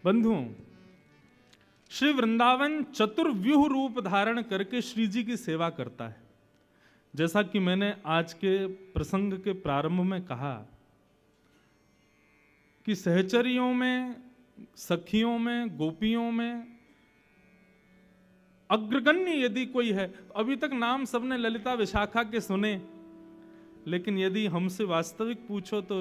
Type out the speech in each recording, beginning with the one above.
बंधुओं, श्री वृंदावन चतुर्व्यूह रूप धारण करके श्री जी की सेवा करता है। जैसा कि मैंने आज के प्रसंग के प्रारंभ में कहा कि सहचरियों में, सखियों में, गोपियों में अग्रगण्य यदि कोई है, अभी तक नाम सबने ललिता विशाखा के सुने, लेकिन यदि हमसे वास्तविक पूछो तो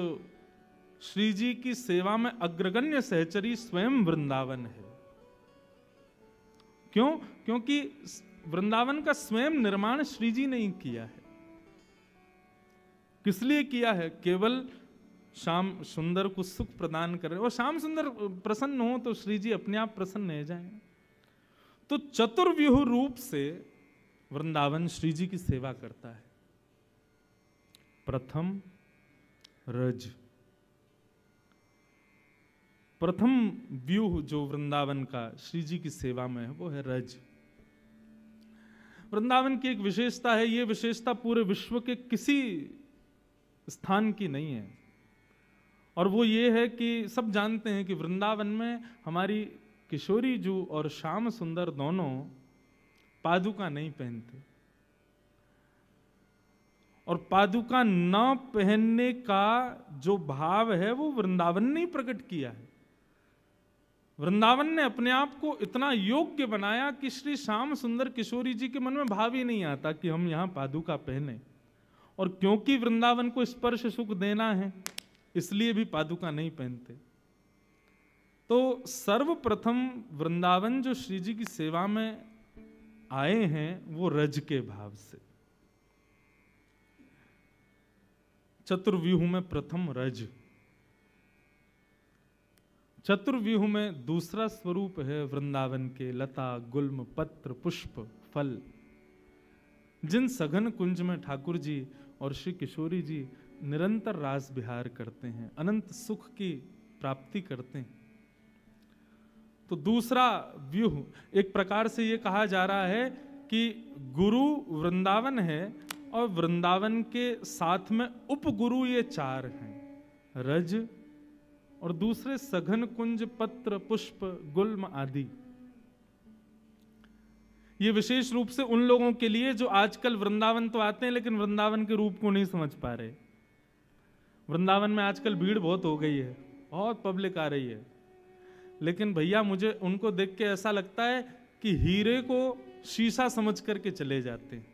श्री जी की सेवा में अग्रगण्य सहचरी स्वयं वृंदावन है। क्यों? क्योंकि वृंदावन का स्वयं निर्माण श्री जी ने ही किया है। किस लिए किया है? केवल श्याम सुंदर को सुख प्रदान कर रहे, और श्याम सुंदर प्रसन्न हो तो श्री जी अपने आप प्रसन्न हो जाएं। तो चतुर्व्यूह रूप से वृंदावन श्री जी की सेवा करता है। प्रथम रज, प्रथम व्यूह जो वृंदावन का श्री जी की सेवा में है वो है रज। वृंदावन की एक विशेषता है, ये विशेषता पूरे विश्व के किसी स्थान की नहीं है, और वो ये है कि सब जानते हैं कि वृंदावन में हमारी किशोरी जू और श्याम सुंदर दोनों पादुका नहीं पहनते, और पादुका न पहनने का जो भाव है वो वृंदावन ने प्रकट किया है। वृंदावन ने अपने आप को इतना योग्य बनाया कि श्री श्याम सुंदर किशोरी जी के मन में भाव ही नहीं आता कि हम यहां पादुका पहने, और क्योंकि वृंदावन को स्पर्श सुख देना है इसलिए भी पादुका नहीं पहनते। तो सर्वप्रथम वृंदावन जो श्री जी की सेवा में आए हैं वो रज के भाव से। चतुर्व्यूह में प्रथम रज, चतुर्व्यूह में दूसरा स्वरूप है वृंदावन के लता गुल्म पत्र पुष्प फल, जिन सघन कुंज में ठाकुर जी और श्री किशोरी जी निरंतर रास विहार करते हैं, अनंत सुख की प्राप्ति करते हैं। तो दूसरा व्यूह, एक प्रकार से यह कहा जा रहा है कि गुरु वृंदावन है और वृंदावन के साथ में उपगुरु ये चार हैं, रज और दूसरे सघन कुंज पत्र पुष्प गुल्म आदि। ये विशेष रूप से उन लोगों के लिए जो आजकल वृंदावन तो आते हैं लेकिन वृंदावन के रूप को नहीं समझ पा रहे। वृंदावन में आजकल भीड़ बहुत हो गई है, बहुत पब्लिक आ रही है, लेकिन भैया मुझे उनको देख के ऐसा लगता है कि हीरे को शीशा समझ करके चले जाते हैं।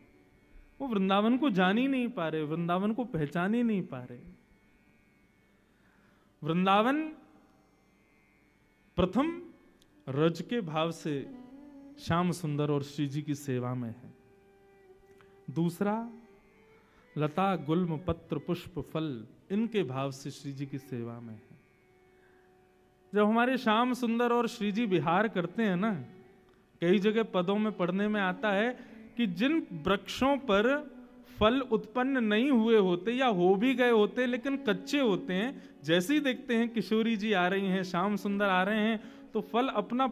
वो वृंदावन को जान ही नहीं पा रहे, वृंदावन को पहचान ही नहीं पा रहे। वृंदावन प्रथम रज के भाव से श्याम सुंदर और श्री जी की सेवा में है, दूसरा लता गुल्म पत्र पुष्प फल इनके भाव से श्री जी की सेवा में है। जब हमारे श्याम सुंदर और श्री जी विहार करते हैं ना, कई जगह पदों में पढ़ने में आता है कि जिन वृक्षों पर फल उत्पन्न नहीं हुए होते या हो भी गए होते लेकिन कच्चे होते हैं, जैसे ही देखते हैं किशोरी जी आ रही हैं, श्याम सुंदर आ रहे हैं, तो फल अपना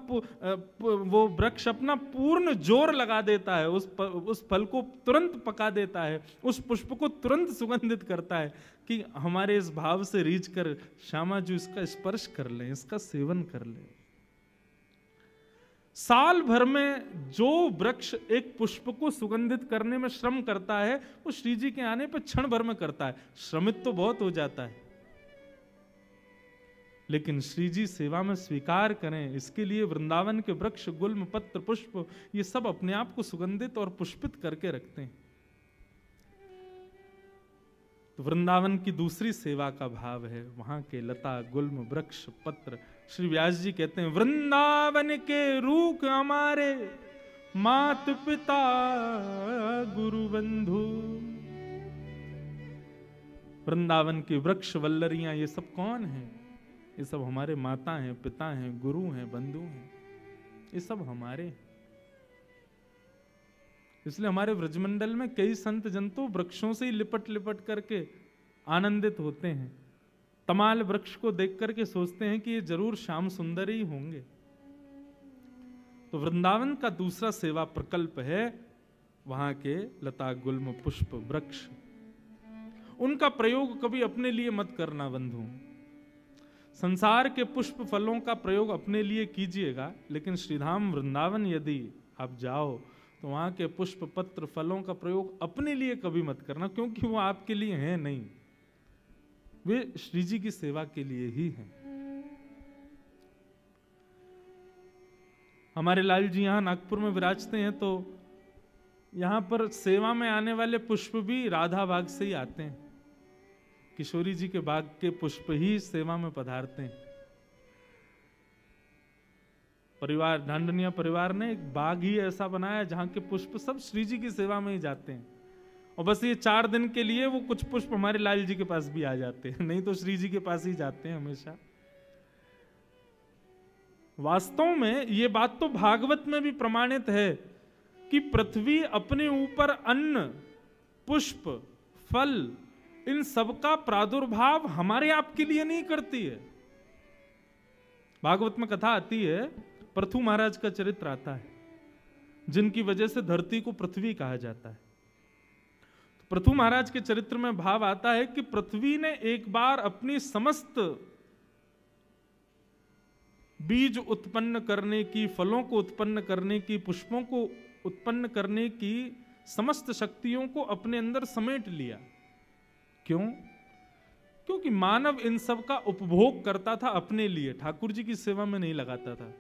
वो वृक्ष अपना पूर्ण जोर लगा देता है, उस फल को तुरंत पका देता है, उस पुष्प को तुरंत सुगंधित करता है कि हमारे इस भाव से रीझ कर श्यामा जी इसका स्पर्श कर लें, इसका सेवन कर लें। साल भर में जो वृक्ष एक पुष्प को सुगंधित करने में श्रम करता है वो श्री जी के आने पर क्षण भर में करता है। श्रमित तो बहुत हो जाता है, लेकिन श्री जी सेवा में स्वीकार करें इसके लिए वृंदावन के वृक्ष गुल्म पत्र पुष्प ये सब अपने आप को सुगंधित और पुष्पित करके रखते हैं। तो वृंदावन की दूसरी सेवा का भाव है वहां के लता गुल्म वृक्ष पत्र। श्री व्यास जी कहते हैं वृंदावन के रूख हमारे मात पिता गुरु बंधु। वृंदावन के वृक्ष वल्लरियां ये सब कौन हैं? ये सब हमारे माता हैं, पिता हैं, गुरु हैं, बंधु हैं, ये सब हमारे हैं। इसलिए हमारे व्रजमंडल में कई संत जन तो वृक्षों से ही लिपट लिपट करके आनंदित होते हैं। तमाल वृक्ष को देख करके सोचते हैं कि ये जरूर श्याम सुंदर ही होंगे। तो वृंदावन का दूसरा सेवा प्रकल्प है वहां के लता गुल्म पुष्प वृक्ष। उनका प्रयोग कभी अपने लिए मत करना बंधु। संसार के पुष्प फलों का प्रयोग अपने लिए कीजिएगा, लेकिन श्रीधाम वृंदावन यदि आप जाओ तो वहां के पुष्प पत्र फलों का प्रयोग अपने लिए कभी मत करना, क्योंकि वो आपके लिए हैं नहीं, वे श्री जी की सेवा के लिए ही हैं। हमारे लाल जी यहाँ नागपुर में विराजते हैं, तो यहाँ पर सेवा में आने वाले पुष्प भी राधा बाग से ही आते हैं। किशोरी जी के बाग के पुष्प ही सेवा में पधारते हैं। परिवार ढांडनिया परिवार ने एक बाग ही ऐसा बनाया जहां के पुष्प सब श्री जी की सेवा में ही जाते हैं, और बस ये 4 दिन के लिए वो कुछ पुष्प हमारे लाल जी के पास भी आ जाते हैं, नहीं तो श्री जी के पास ही जाते हैं हमेशा। वास्तव में ये बात तो भागवत में भी प्रमाणित है कि पृथ्वी अपने ऊपर अन्न, पुष्प, फल, इन सबका प्रादुर्भाव हमारे आपके लिए नहीं करती है। भागवत में कथा आती है, पृथु महाराज का चरित्र आता है, जिनकी वजह से धरती को पृथ्वी कहा जाता है। तो पृथु महाराज के चरित्र में भाव आता है कि पृथ्वी ने एक बार अपनी समस्त बीज उत्पन्न करने की, फलों को उत्पन्न करने की, पुष्पों को उत्पन्न करने की समस्त शक्तियों को अपने अंदर समेट लिया। क्यों? क्योंकि मानव इन सब का उपभोग करता था अपने लिए, ठाकुर जी की सेवा में नहीं लगाता था।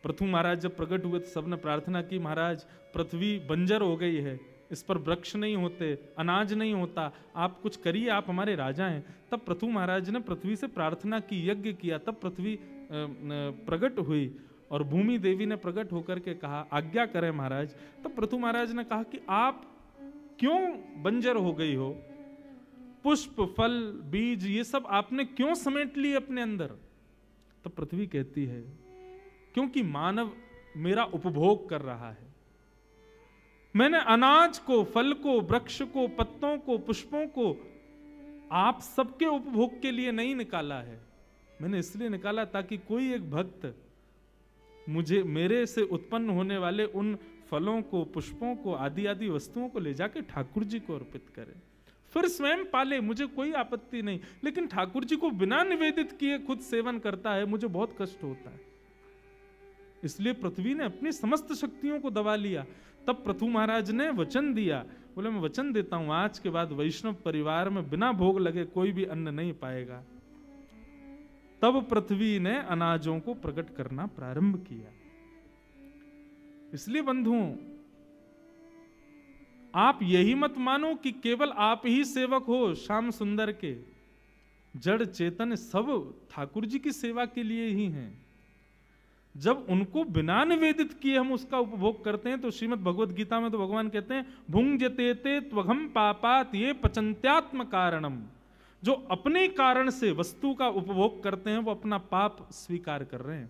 पृथु महाराज जब प्रकट हुए तो सबने प्रार्थना की, महाराज पृथ्वी बंजर हो गई है, इस पर वृक्ष नहीं होते, अनाज नहीं होता, आप कुछ करिए, आप हमारे राजा हैं। तब पृथु महाराज ने पृथ्वी से प्रार्थना की, यज्ञ किया, तब पृथ्वी प्रकट हुई और भूमि देवी ने प्रकट होकर के कहा, आज्ञा करें महाराज। तब पृथु महाराज ने कहा कि आप क्यों बंजर हो गई हो, पुष्प, फल, बीज, ये सब आपने क्यों समेट लिए अपने अंदर? तब पृथ्वी कहती है, क्योंकि मानव मेरा उपभोग कर रहा है। मैंने अनाज को, फल को, वृक्ष को, पत्तों को, पुष्पों को आप सबके उपभोग के लिए नहीं निकाला है, मैंने इसलिए निकाला ताकि कोई एक भक्त मुझे, मेरे से उत्पन्न होने वाले उन फलों को, पुष्पों को, आदि आदि वस्तुओं को ले जाके ठाकुर जी को अर्पित करे, फिर स्वयं पाले, मुझे कोई आपत्ति नहीं। लेकिन ठाकुर जी को बिना निवेदित किए खुद सेवन करता है, मुझे बहुत कष्ट होता है। इसलिए पृथ्वी ने अपनी समस्त शक्तियों को दबा लिया। तब पृथु महाराज ने वचन दिया, बोले मैं वचन देता हूं, आज के बाद वैष्णव परिवार में बिना भोग लगे कोई भी अन्न नहीं पाएगा। तब पृथ्वी ने अनाजों को प्रकट करना प्रारंभ किया। इसलिए बंधुओं, आप यही मत मानो कि केवल आप ही सेवक हो श्याम सुंदर के, जड़ चेतन सब ठाकुर जी की सेवा के लिए ही हैं। जब उनको बिना निवेदित किए हम उसका उपभोग करते हैं, तो श्रीमद् भगवद गीता में तो भगवान कहते हैं, भुंजते ते त्वघम पापात ये पचंत्यात्म कारणम। जो अपने कारण से वस्तु का उपभोग करते हैं वो अपना पाप स्वीकार कर रहे हैं।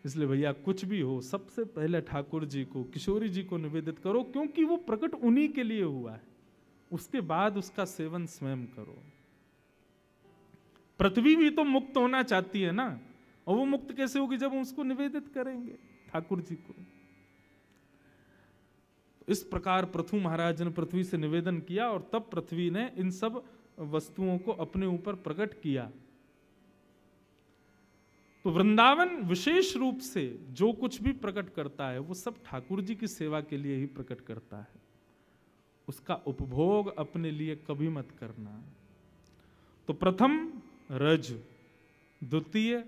इसलिए भैया कुछ भी हो, सबसे पहले ठाकुर जी को, किशोरी जी को निवेदित करो, क्योंकि वो प्रकट उन्हीं के लिए हुआ है। उसके बाद उसका सेवन स्वयं करो। पृथ्वी भी तो मुक्त होना चाहती है ना, और वो मुक्त कैसे होगी जब हम उसको निवेदित करेंगे ठाकुर जी को। इस प्रकार पृथु महाराज ने पृथ्वी से निवेदन किया, और तब पृथ्वी ने इन सब वस्तुओं को अपने ऊपर प्रकट किया। तो वृंदावन विशेष रूप से जो कुछ भी प्रकट करता है वो सब ठाकुर जी की सेवा के लिए ही प्रकट करता है। उसका उपभोग अपने लिए कभी मत करना। तो प्रथम रज, द्वितीय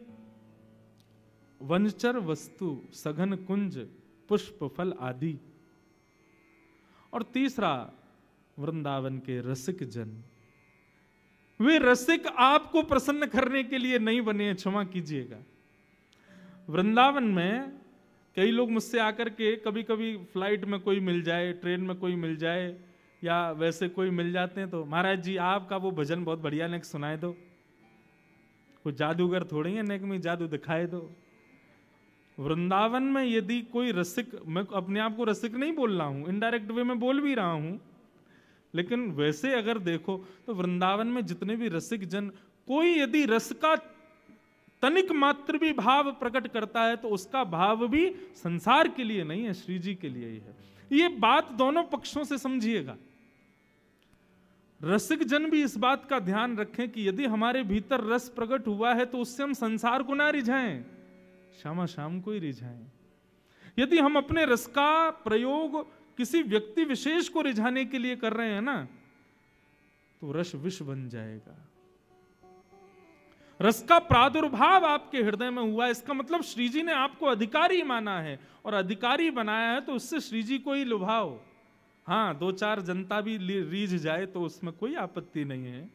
वंचर वस्तु, सघन कुंज, पुष्प, फल आदि, और तीसरा वृंदावन के रसिक जन। वे रसिक आपको प्रसन्न करने के लिए नहीं बने, क्षमा कीजिएगा। वृंदावन में कई लोग मुझसे आकर के, कभी कभी फ्लाइट में कोई मिल जाए, ट्रेन में कोई मिल जाए, या वैसे कोई मिल जाते हैं, तो महाराज जी आपका वो भजन बहुत बढ़िया, नेक सुनाए दो। कोई जादूगर थोड़ी है, नेक में जादू दिखाए दो। वृंदावन में यदि कोई रसिक, मैं अपने आप को रसिक नहीं बोल रहा हूं, इनडायरेक्ट वे में बोल भी रहा हूं, लेकिन वैसे अगर देखो तो वृंदावन में जितने भी रसिक जन, कोई यदि रस का तनिक मात्र भी भाव प्रकट करता है तो उसका भाव भी संसार के लिए नहीं है, श्री जी के लिए ही है। ये बात दोनों पक्षों से समझिएगा। रसिक जन भी इस बात का ध्यान रखें कि यदि हमारे भीतर रस प्रकट हुआ है तो उससे हम संसार को ना रिझाएं, श्यामा श्याम को ही रिझाएं। यदि हम अपने रस का प्रयोग किसी व्यक्ति विशेष को रिझाने के लिए कर रहे हैं ना, तो रस विष बन जाएगा। रस का प्रादुर्भाव आपके हृदय में हुआ, इसका मतलब श्री जी ने आपको अधिकारी माना है और अधिकारी बनाया है, तो उससे श्री जी को ही लुभाओ। हाँ, दो चार जनता भी रीझ जाए तो उसमें कोई आपत्ति नहीं है,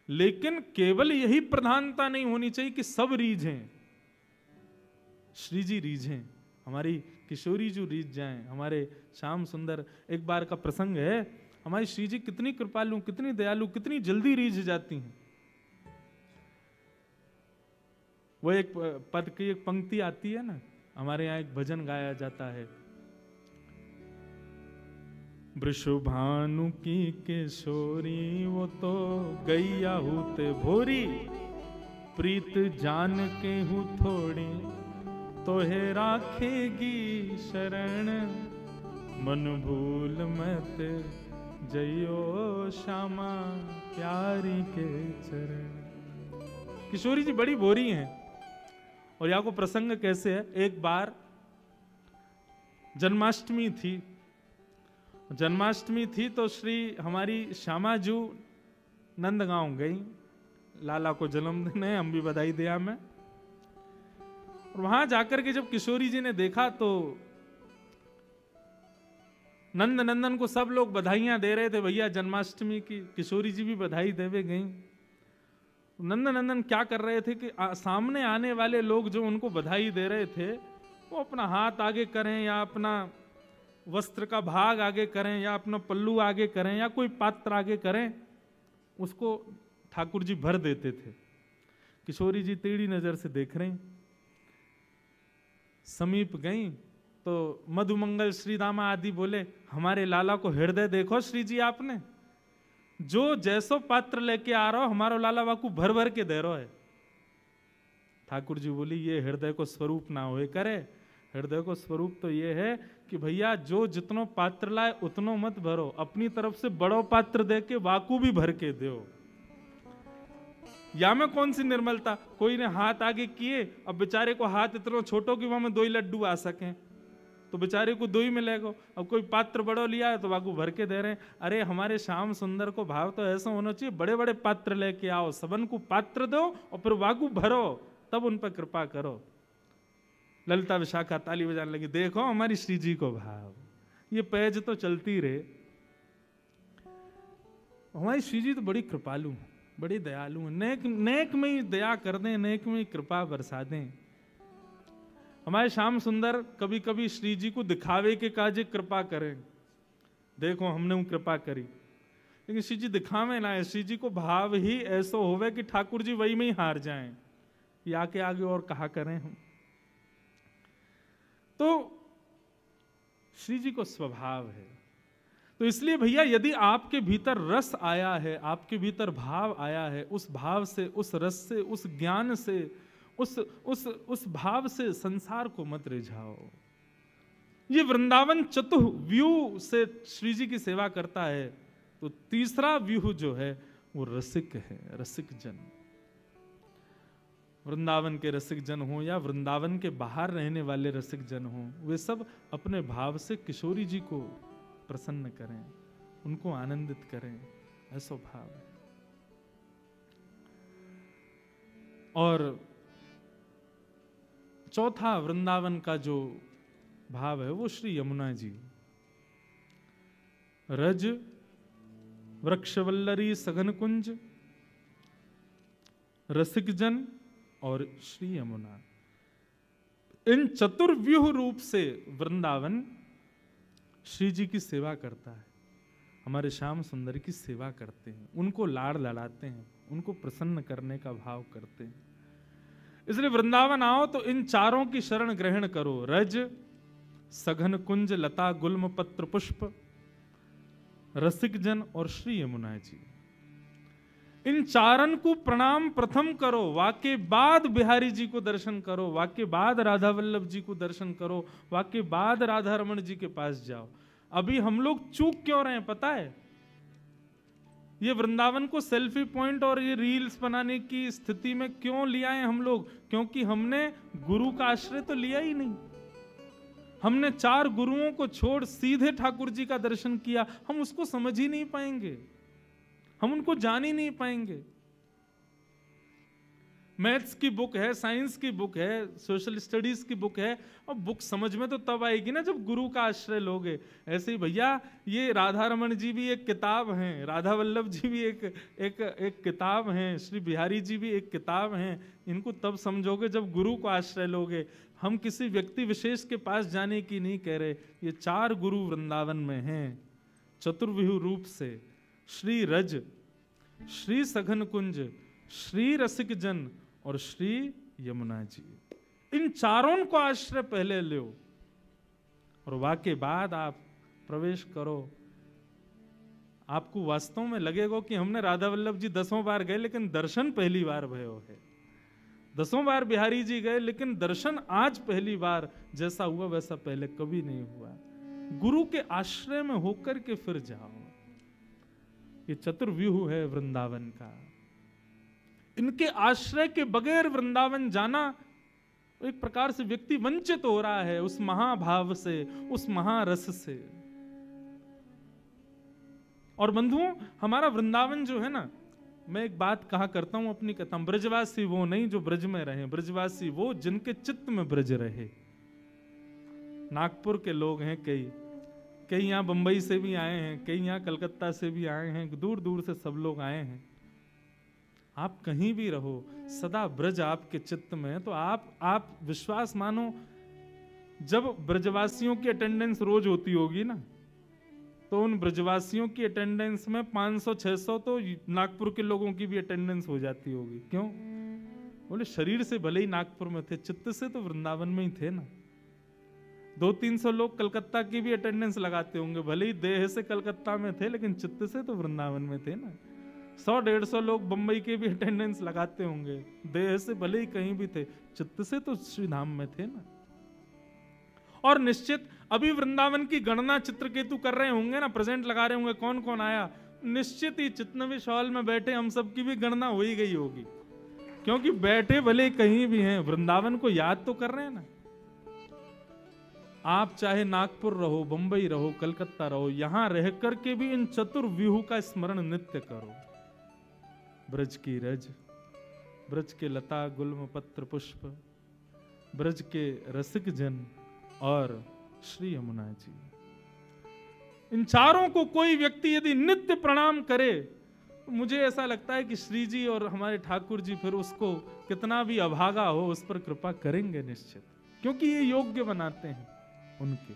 लेकिन केवल यही प्रधानता नहीं होनी चाहिए कि सब रीझें। श्री जी रीझें, हमारी किशोरी जो रीझ जाएं, हमारे श्याम सुंदर। एक बार का प्रसंग है, हमारी श्री जी कितनी कृपालु, कितनी दयालु, कितनी जल्दी रीझ जाती हैं। वो एक पद की एक पंक्ति आती है ना, हमारे यहाँ एक भजन गाया जाता है, वृषभानु की किशोरी वो तो गैया होते भोरी, प्रीत जान के हूँ थोड़ी तो है राखेगी शरण, मन भूल मत जइयो श्यामा प्यारी के चरण। किशोरी जी बड़ी भोरी हैं। और यहाँ को प्रसंग कैसे है, एक बार जन्माष्टमी थी तो श्री हमारी श्यामा जू नंदगांव गई, लाला को जन्मदिन है, हम भी बधाई दिया में। और वहां जाकर के जब किशोरी जी ने देखा तो नंद नंदन को सब लोग बधाइयां दे रहे थे, भैया जन्माष्टमी की। किशोरी जी भी बधाई देवे गई। नंद नंदन क्या कर रहे थे कि सामने आने वाले लोग जो उनको बधाई दे रहे थे, वो अपना हाथ आगे करें या अपना वस्त्र का भाग आगे करें या अपना पल्लू आगे करें या कोई पात्र आगे करें, उसको ठाकुर जी भर देते थे। किशोरी जी टेढ़ी नजर से देख रही, समीप गई तो मधुमंगल श्रीदामा आदि बोले, हमारे लाला को हृदय देखो श्री जी आपने, जो जैसो पात्र लेके आ रहा हो हमारो लाला वाकू भर भर के दे रहा है। ठाकुर जी बोली, ये हृदय को स्वरूप ना होए करे, हृदय को स्वरूप तो ये है कि भैया जो जितनो पात्र लाए उतनो मत भरो, अपनी तरफ से बड़ो पात्र दे के वाकू भी भर के दो। या में कौन सी निर्मलता, कोई ने हाथ आगे किए, अब बेचारे को हाथ इतना छोटो कि वहां में 2 लड्डू आ सकें, तो बेचारे को 2 ही मिलेगा। अब कोई पात्र बड़ो लिया है तो वाकू भर के दे रहे हैं। अरे हमारे श्याम सुंदर को भाव तो ऐसा होना चाहिए, बड़े बड़े पात्र लेके आओ, सबन को पात्र दो और फिर वाकू भरो, तब उन पर कृपा करो। ललिता विशाखा ताली बजाने लगी, देखो हमारी श्री जी को भाव, ये पैज तो चलती रहे। हमारी श्री जी तो बड़ी कृपालु, बड़ी दयालु है, नेक में ही दया कर दें, नेक में ही कृपा बरसा दें। हमारे श्याम सुंदर कभी कभी श्री जी को दिखावे के काजे कृपा करें, देखो हमने वो कृपा करी, लेकिन श्री जी दिखावे ना है, श्री जी को भाव ही ऐसा होवे कि ठाकुर जी वही में ही हार जाएं, या के आगे और कहा करें हम। तो श्री जी को स्वभाव है। तो इसलिए भैया यदि आपके भीतर रस आया है, आपके भीतर भाव आया है, उस भाव से, उस रस से, उस ज्ञान से, उस भाव से संसार को मत रिझाओ। ये वृंदावन चतुर्व्यूह से श्री जी की सेवा करता है। तो तीसरा व्यूह जो है वो रसिक है, रसिक जन। वृंदावन के रसिक जन हो या वृंदावन के बाहर रहने वाले रसिक जन हो, वे सब अपने भाव से किशोरी जी को प्रसन्न करें, उनको आनंदित करें, ऐसा भाव है। और चौथा वृंदावन का जो भाव है वो श्री यमुना जी, रज वृक्षवल्लरी सघन कुंज, रसिक जन और श्री यमुना, इन चतुर्व्यूह रूप से वृंदावन श्री जी की सेवा करता है। हमारे श्याम सुंदर की सेवा करते हैं, उनको लाड़ लड़ाते हैं, उनको प्रसन्न करने का भाव करते हैं। इसलिए वृंदावन आओ तो इन चारों की शरण ग्रहण करो, रज सघन कुंज लता गुल्म पत्र पुष्प, रसिक जन और श्री यमुना जी। इन चारण को प्रणाम प्रथम करो, वाके बाद बिहारी जी को दर्शन करो, वाके बाद राधा वल्लभ जी को दर्शन करो, वाके बाद राधा रमन जी के पास जाओ। अभी हम लोग चूक क्यों रहे हैं पता है? ये वृंदावन को सेल्फी पॉइंट और ये रील्स बनाने की स्थिति में क्यों लिया है हम लोग? क्योंकि हमने गुरु का आश्रय तो लिया ही नहीं। हमने 4 गुरुओं को छोड़ सीधे ठाकुर जी का दर्शन किया। हम उसको समझ ही नहीं पाएंगे, हम उनको जान ही नहीं पाएंगे। मैथ्स की बुक है, साइंस की बुक है, सोशल स्टडीज की बुक है, और बुक समझ में तो तब आएगी ना जब गुरु का आश्रय लोगे। ऐसे ही भैया ये राधा रमन जी भी एक किताब हैं, राधा वल्लभ जी भी एक किताब हैं, श्री बिहारी जी भी एक किताब हैं। इनको तब समझोगे जब गुरु को आश्रय लोगे। हम किसी व्यक्ति विशेष के पास जाने की नहीं कह रहे। ये 4 गुरु वृंदावन में हैं चतुर्विहु रूप से, श्री रज, श्री सघन कुंज, श्री रसिक जन और श्री यमुना जी। इन चारों को आश्रय पहले लो और वाके बाद आप प्रवेश करो। आपको वास्तव में लगेगा कि हमने राधा वल्लभ जी 10 बार गए लेकिन दर्शन पहली बार भयो है। 10 बार बिहारी जी गए लेकिन दर्शन आज पहली बार। जैसा हुआ वैसा पहले कभी नहीं हुआ। गुरु के आश्रय में होकर के फिर जाओ। ये चतुर्व्यूह है वृंदावन का। इनके आश्रय के बगैर वृंदावन जाना एक प्रकार से व्यक्ति वंचित हो रहा है उस महाभाव से, उस महारस से। और बंधुओं, हमारा वृंदावन जो है ना, मैं एक बात कहा करता हूं अपनी कथा, ब्रजवासी वो नहीं जो ब्रज में रहे, ब्रजवासी वो जिनके चित्त में ब्रज रहे। नागपुर के लोग हैं कई यहाँ बंबई से भी आए हैं, कई यहाँ कलकत्ता से भी आए हैं, दूर दूर से सब लोग आए हैं। आप कहीं भी रहो, सदा ब्रज आपके चित्त में है। तो आप विश्वास मानो, जब ब्रजवासियों की अटेंडेंस रोज होती होगी ना, तो उन ब्रजवासियों की अटेंडेंस में 500-600 तो नागपुर के लोगों की भी अटेंडेंस हो जाती होगी। क्यों? बोले शरीर से भले ही नागपुर में थे, चित्त से तो वृंदावन में ही थे ना। 200-300 लोग कलकत्ता की भी अटेंडेंस लगाते होंगे, भले ही देह से कलकत्ता में थे लेकिन चित्त से तो वृंदावन में थे ना। 100-150 लोग बंबई के भी अटेंडेंस लगाते होंगे, देह से भले ही कहीं भी थे, चित्त से तो श्री धाम में थे ना। और निश्चित अभी वृंदावन की गणना चित्रकेतु कर रहे होंगे ना, प्रेजेंट लगा रहे होंगे कौन कौन आया। निश्चित ही चितनविश हॉल में बैठे हम सब की भी गणना हो ही गई होगी, क्योंकि बैठे भले कहीं भी हैं, वृंदावन को याद तो कर रहे हैं ना। आप चाहे नागपुर रहो, बंबई रहो, कलकत्ता रहो, यहां रह करके भी इन चतुर्व्यूह का स्मरण नित्य करो। ब्रज की रज, ब्रज के लता गुल्म पत्र पुष्प, ब्रज के रसिक जन और श्री यमुना जी। इन चारों को कोई व्यक्ति यदि नित्य प्रणाम करे, तो मुझे ऐसा लगता है कि श्री जी और हमारे ठाकुर जी फिर उसको कितना भी अभागा हो उस पर कृपा करेंगे निश्चित, क्योंकि ये योग्य बनाते हैं उनके।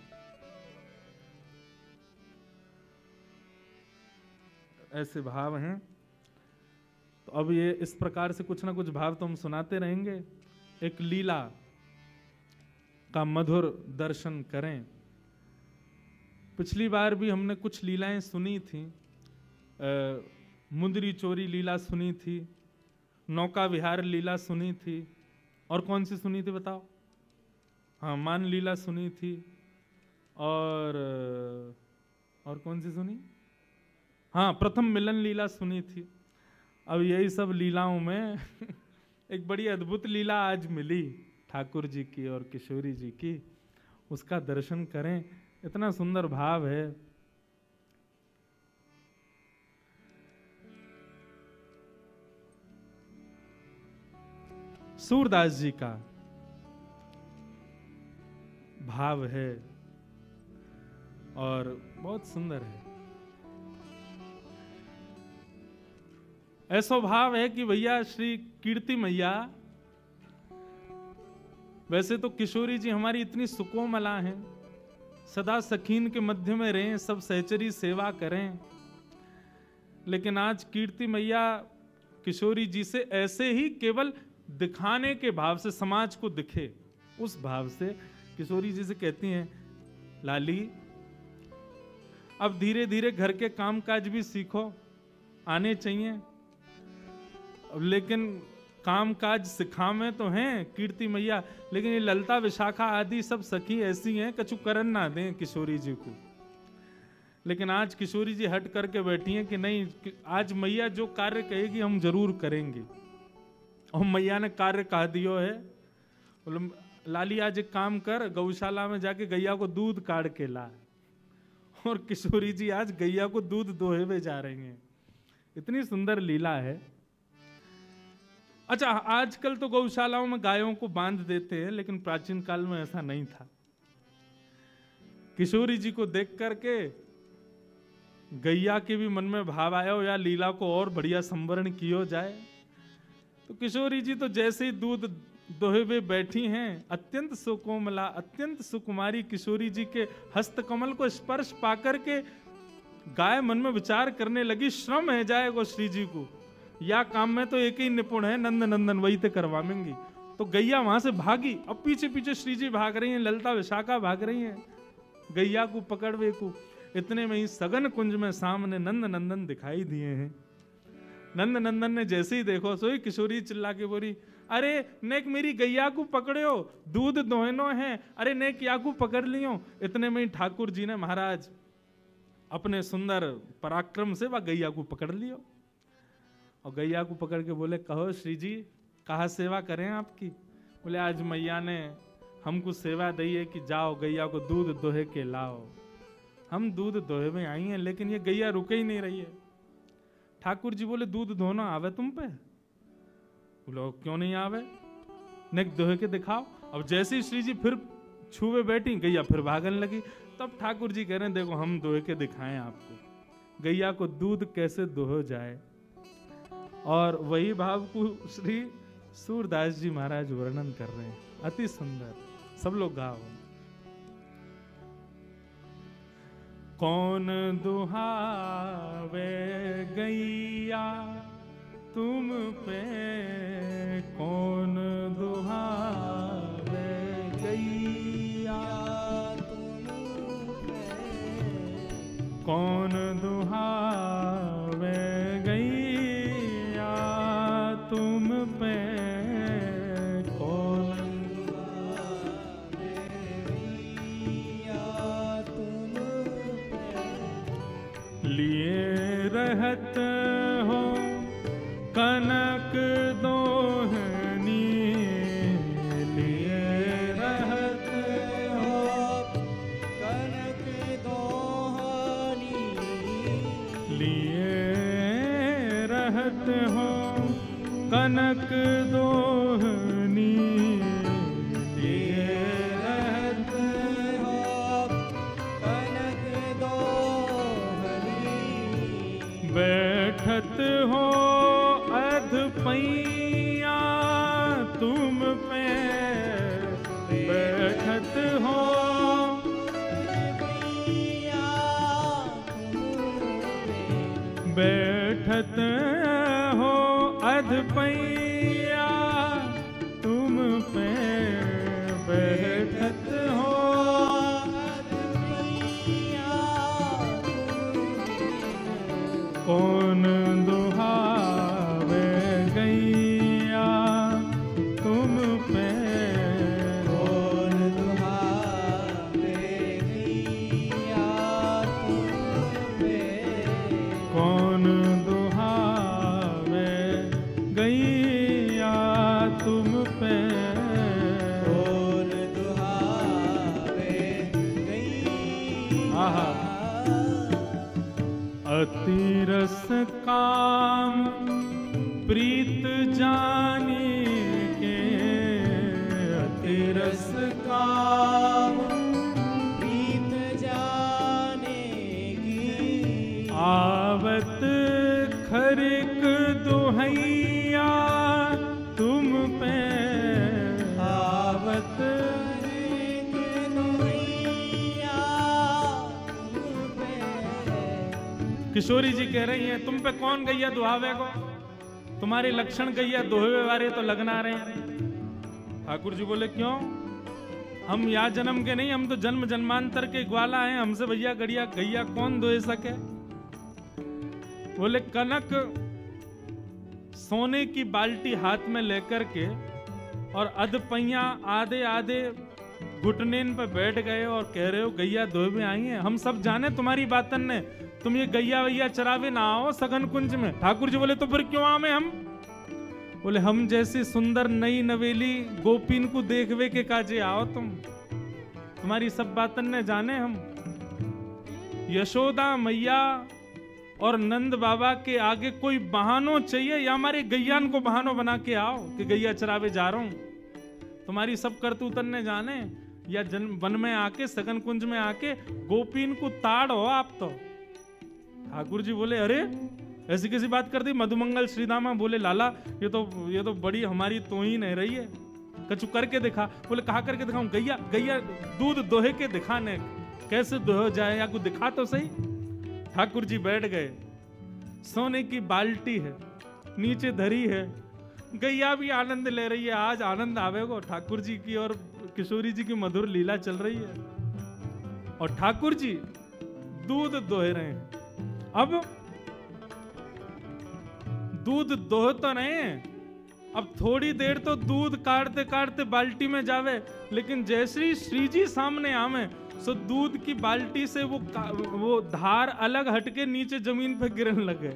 ऐसे भाव हैं। तो अब ये इस प्रकार से कुछ ना कुछ भाव तो हम सुनाते रहेंगे। एक लीला का मधुर दर्शन करें। पिछली बार भी हमने कुछ लीलाएं सुनी थी। मुंदरी चोरी लीला सुनी थी, नौका विहार लीला सुनी थी, और कौन सी सुनी थी बताओ? हाँ, मान लीला सुनी थी, और कौन सी सुनी? हाँ, प्रथम मिलन लीला सुनी थी। अब यही सब लीलाओं में एक बड़ी अद्भुत लीला आज मिली ठाकुर जी की और किशोरी जी की, उसका दर्शन करें। इतना सुंदर भाव है। सूरदास जी का भाव है और बहुत सुंदर है। ऐसा भाव है कि भैया श्री कीर्ति मैया, वैसे तो किशोरी जी हमारी इतनी सुकोमला हैं, सदा सखीन के मध्य में रहें, सब सहचरी सेवा करें, लेकिन आज कीर्ति मैया किशोरी जी से ऐसे ही केवल दिखाने के भाव से, समाज को दिखे उस भाव से किशोरी जी से कहती हैं, लाली अब धीरे धीरे घर के कामकाज भी सीखो, आने चाहिए, लेकिन कामकाज सिखावे तो हैं कीर्ति मैया, लेकिन ये ललता विशाखा आदि सब सखी ऐसी हैं कछु करन ना दें किशोरी जी को। लेकिन आज किशोरी जी हट करके बैठी हैं कि नहीं, आज मैया जो कार्य कहेगी हम जरूर करेंगे। और मैया ने कार्य कह दियो है, बोले लाली आज एक काम कर, गौशाला में जाके गैया को दूध काट के ला। और किशोरी जी आज गैया को दूध दोहे में जा रही हैं। इतनी सुंदर लीला है। अच्छा, आजकल तो गौशालाओं में गायों को बांध देते हैं, लेकिन प्राचीन काल में ऐसा नहीं था। किशोरी जी को देख करके गैया के भी मन में भाव आया हो या लीला को और बढ़िया संवरण किया जाए। तो किशोरी जी तो जैसे ही दूध दोहे में बैठी हैं, अत्यंत सुकोमला, अत्यंत सुकुमारी किशोरी जी के हस्तकमल को स्पर्श पाकर के गाय मन में विचार करने लगी, श्रम है जाएगा श्री जी को, या काम में तो एक ही निपुण है, नंद नंदन वही तो करवाएंगी। तो गैया वहां से भागी, अब पीछे पीछे श्री जी भाग रही हैं, ललता विशाखा भाग रही हैं गैया को पकड़वे को। इतने में ही सघन कुंज में सामने नंद नंदन दिखाई दिए हैं। नंद नंदन ने जैसे ही देखो सोई किशोरी चिल्ला के बोली, अरे नेक मेरी गैया को पकड़ो, दूध दोहनो है, अरे नेक या को पकड़ लियो। इतने में ही ठाकुर जी ने महाराज अपने सुंदर पराक्रम से वह गैया को पकड़ लियो और गैया को पकड़ के बोले, कहो श्री जी कहाँ सेवा करें आपकी। बोले आज मैया ने हमको सेवा दी है कि जाओ गैया को दूध दोहे के लाओ। हम दूध दोहे में आई हैं, लेकिन ये गैया रुके ही नहीं रही है। ठाकुर जी बोले दूध धोना आवे तुम पे? बोलो क्यों नहीं आवे, नेक दोहे के दिखाओ। अब जैसे ही श्री जी फिर छुए बैठी, गैया फिर भागने लगी। तब ठाकुर जी कह रहे हैं देखो हम दोहे के दिखाएं आपको, गैया को दूध कैसे दोहो जाए। और वही भाव को श्री सूरदास जी महाराज वर्णन कर रहे हैं, अति सुंदर। सब लोग गाओ। कौन दुहावे गैया तुम पे, कौन दुहावे गैया तुम पे, कौन दुहावे गैया तुम पे, कौन दुहावे गैया तुम पे, लिए रहत हो कनक दोहनी, लिए रहत हो कनक दोहनी, लिए रहत हो कनक दोहनी, लिए रहत हो कनक दोहनी, बैठत हो पैया तुम पे, बैठत हो पैया तुम पे, बैठत हो अध पैया तुम पे, बैठत हो अध पैया कौन दुहावे गैया तुम पे, कौन दुहावे गैया तुम पे, कौन दुहावे गैया तुम पे, कौन दुहावे गैया। अति रस काम प्रीत जाने के, अति रस काम प्रीत जाने की, आवत खरिक दुहैया तुम पे, आवत खरिक दुहैया तुम पे। किशोरी जी कह रही हैं तुम पे कौन गैया दुहावे को, तुम्हारे लक्षण गैया दोहे वाले तो लगना रहे हैं। ठाकुर जी बोले क्यों, हम या जन्म के नहीं, हम तो जन्म जन्मांतर के ग्वाला हैं, हमसे भैया गड़िया गैया कौन दोहे सके। बोले कनक सोने की बाल्टी हाथ में लेकर के और अध पहिया आधे आधे घुटनेन पे बैठ गए और कह रहे हो गैया दो में आई है। हम सब जाने तुम्हारी बातन ने, तुम ये गैया वैया चरावे ना आओ सघन कुंज में। ठाकुर जी बोले तो फिर क्यों आवे हम? बोले हम जैसी सुंदर नई नवेली गोपीन को देखवे के काजे आओ तुम, तुम्हारी सब बातन ने जाने हम। यशोदा मैया और नंद बाबा के आगे कोई बहानो चाहिए या हमारे गैयान को बहानो बना के आओ कि गैया चरावे जा रहा हूं। तुम्हारी सब करतूतन ने जाने या वन में आके सघन कुंज में आके गोपीन को ताड़ हो आप तो। ठाकुर जी बोले अरे ऐसी कैसी बात कर दी? मधुमंगल श्रीदामा बोले लाला ये तो बड़ी हमारी तोहीन है रही है, कछु करके दिखा। बोले कहा करके दिखाऊं? गैया गैया दूध दोहे के दिखाने, कैसे दोह जाए या कुछ दिखा तो सही। ठाकुर जी बैठ गए, सोने की बाल्टी है नीचे धरी है, गैया भी आनंद ले रही है। आज आनंद आवेगो ठाकुर जी की और किशोरी जी की मधुर लीला चल रही है और ठाकुर जी दूध दोह रहे हैं। अब दूध दोह तो नहीं है, अब थोड़ी देर तो दूध काटते काटते बाल्टी में जावे, लेकिन जैसे ही श्री जी सामने आवे सो दूध की बाल्टी से वो धार अलग हटके नीचे जमीन पे गिरने लगे।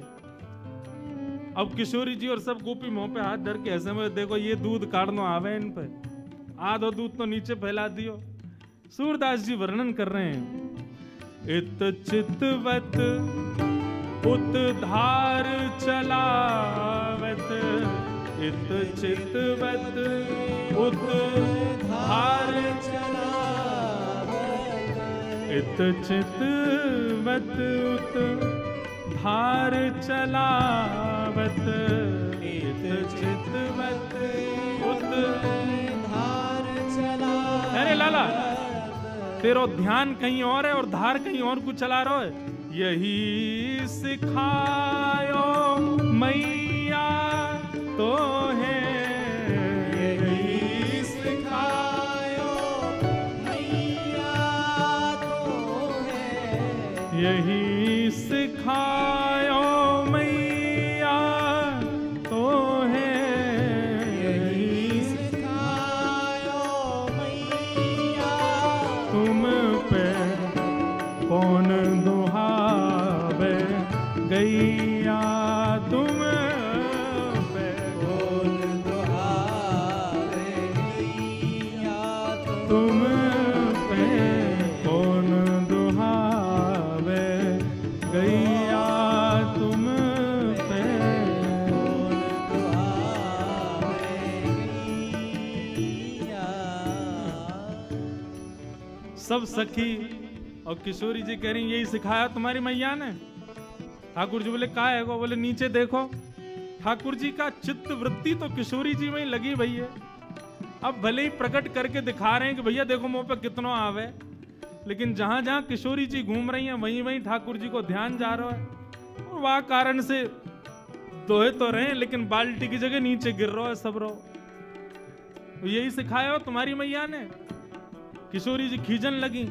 अब किशोरी जी और सब गोपी मुंह पे हाथ धर के ऐसे में देखो ये दूध काटनो आवे इन पे, आधो दूध तो नीचे फैला दियो। सूरदास जी वर्णन कर रहे हैं, इत चितवत उत धार चलावत, इत चितवत उत धार चलावत, इत चितवत उत धार चलावत, इत चितवत उत धार चलावत। अरे लाला तेरो ध्यान कहीं और है और धार कहीं और कुछ चला रहा है। यही सिखायो मैया तो है, यही सिखायो मैया तो है, यही सिखायो मैया तो है, यही सिखायो मैया तुम पे कौन दुहावे गैया तुम पे कौन दुहावे गैया तुम पे कौन दुहावे गैया तुम पे कौन दुहावे गैया। सब सखी और किशोरी जी कह रही यही सिखाया तुम्हारी मैया ने। ठाकुर जी बोले का है वो? बोले नीचे देखो। ठाकुर जी का चित्त वृत्ति तो किशोरी जी में ही लगी भैया। अब भले ही प्रकट करके दिखा रहे हैं कि भैया देखो मुंह पे कितना आवे, लेकिन जहां जहां किशोरी जी घूम रही हैं वहीं वहीं ठाकुर जी को ध्यान जा रहा है और वह कारण से दोहे तो रहे लेकिन बाल्टी की जगह नीचे गिर रहा है सब रो। यही सिखाया हो तुम्हारी मैया ने। किशोरी जी खींचन लगी,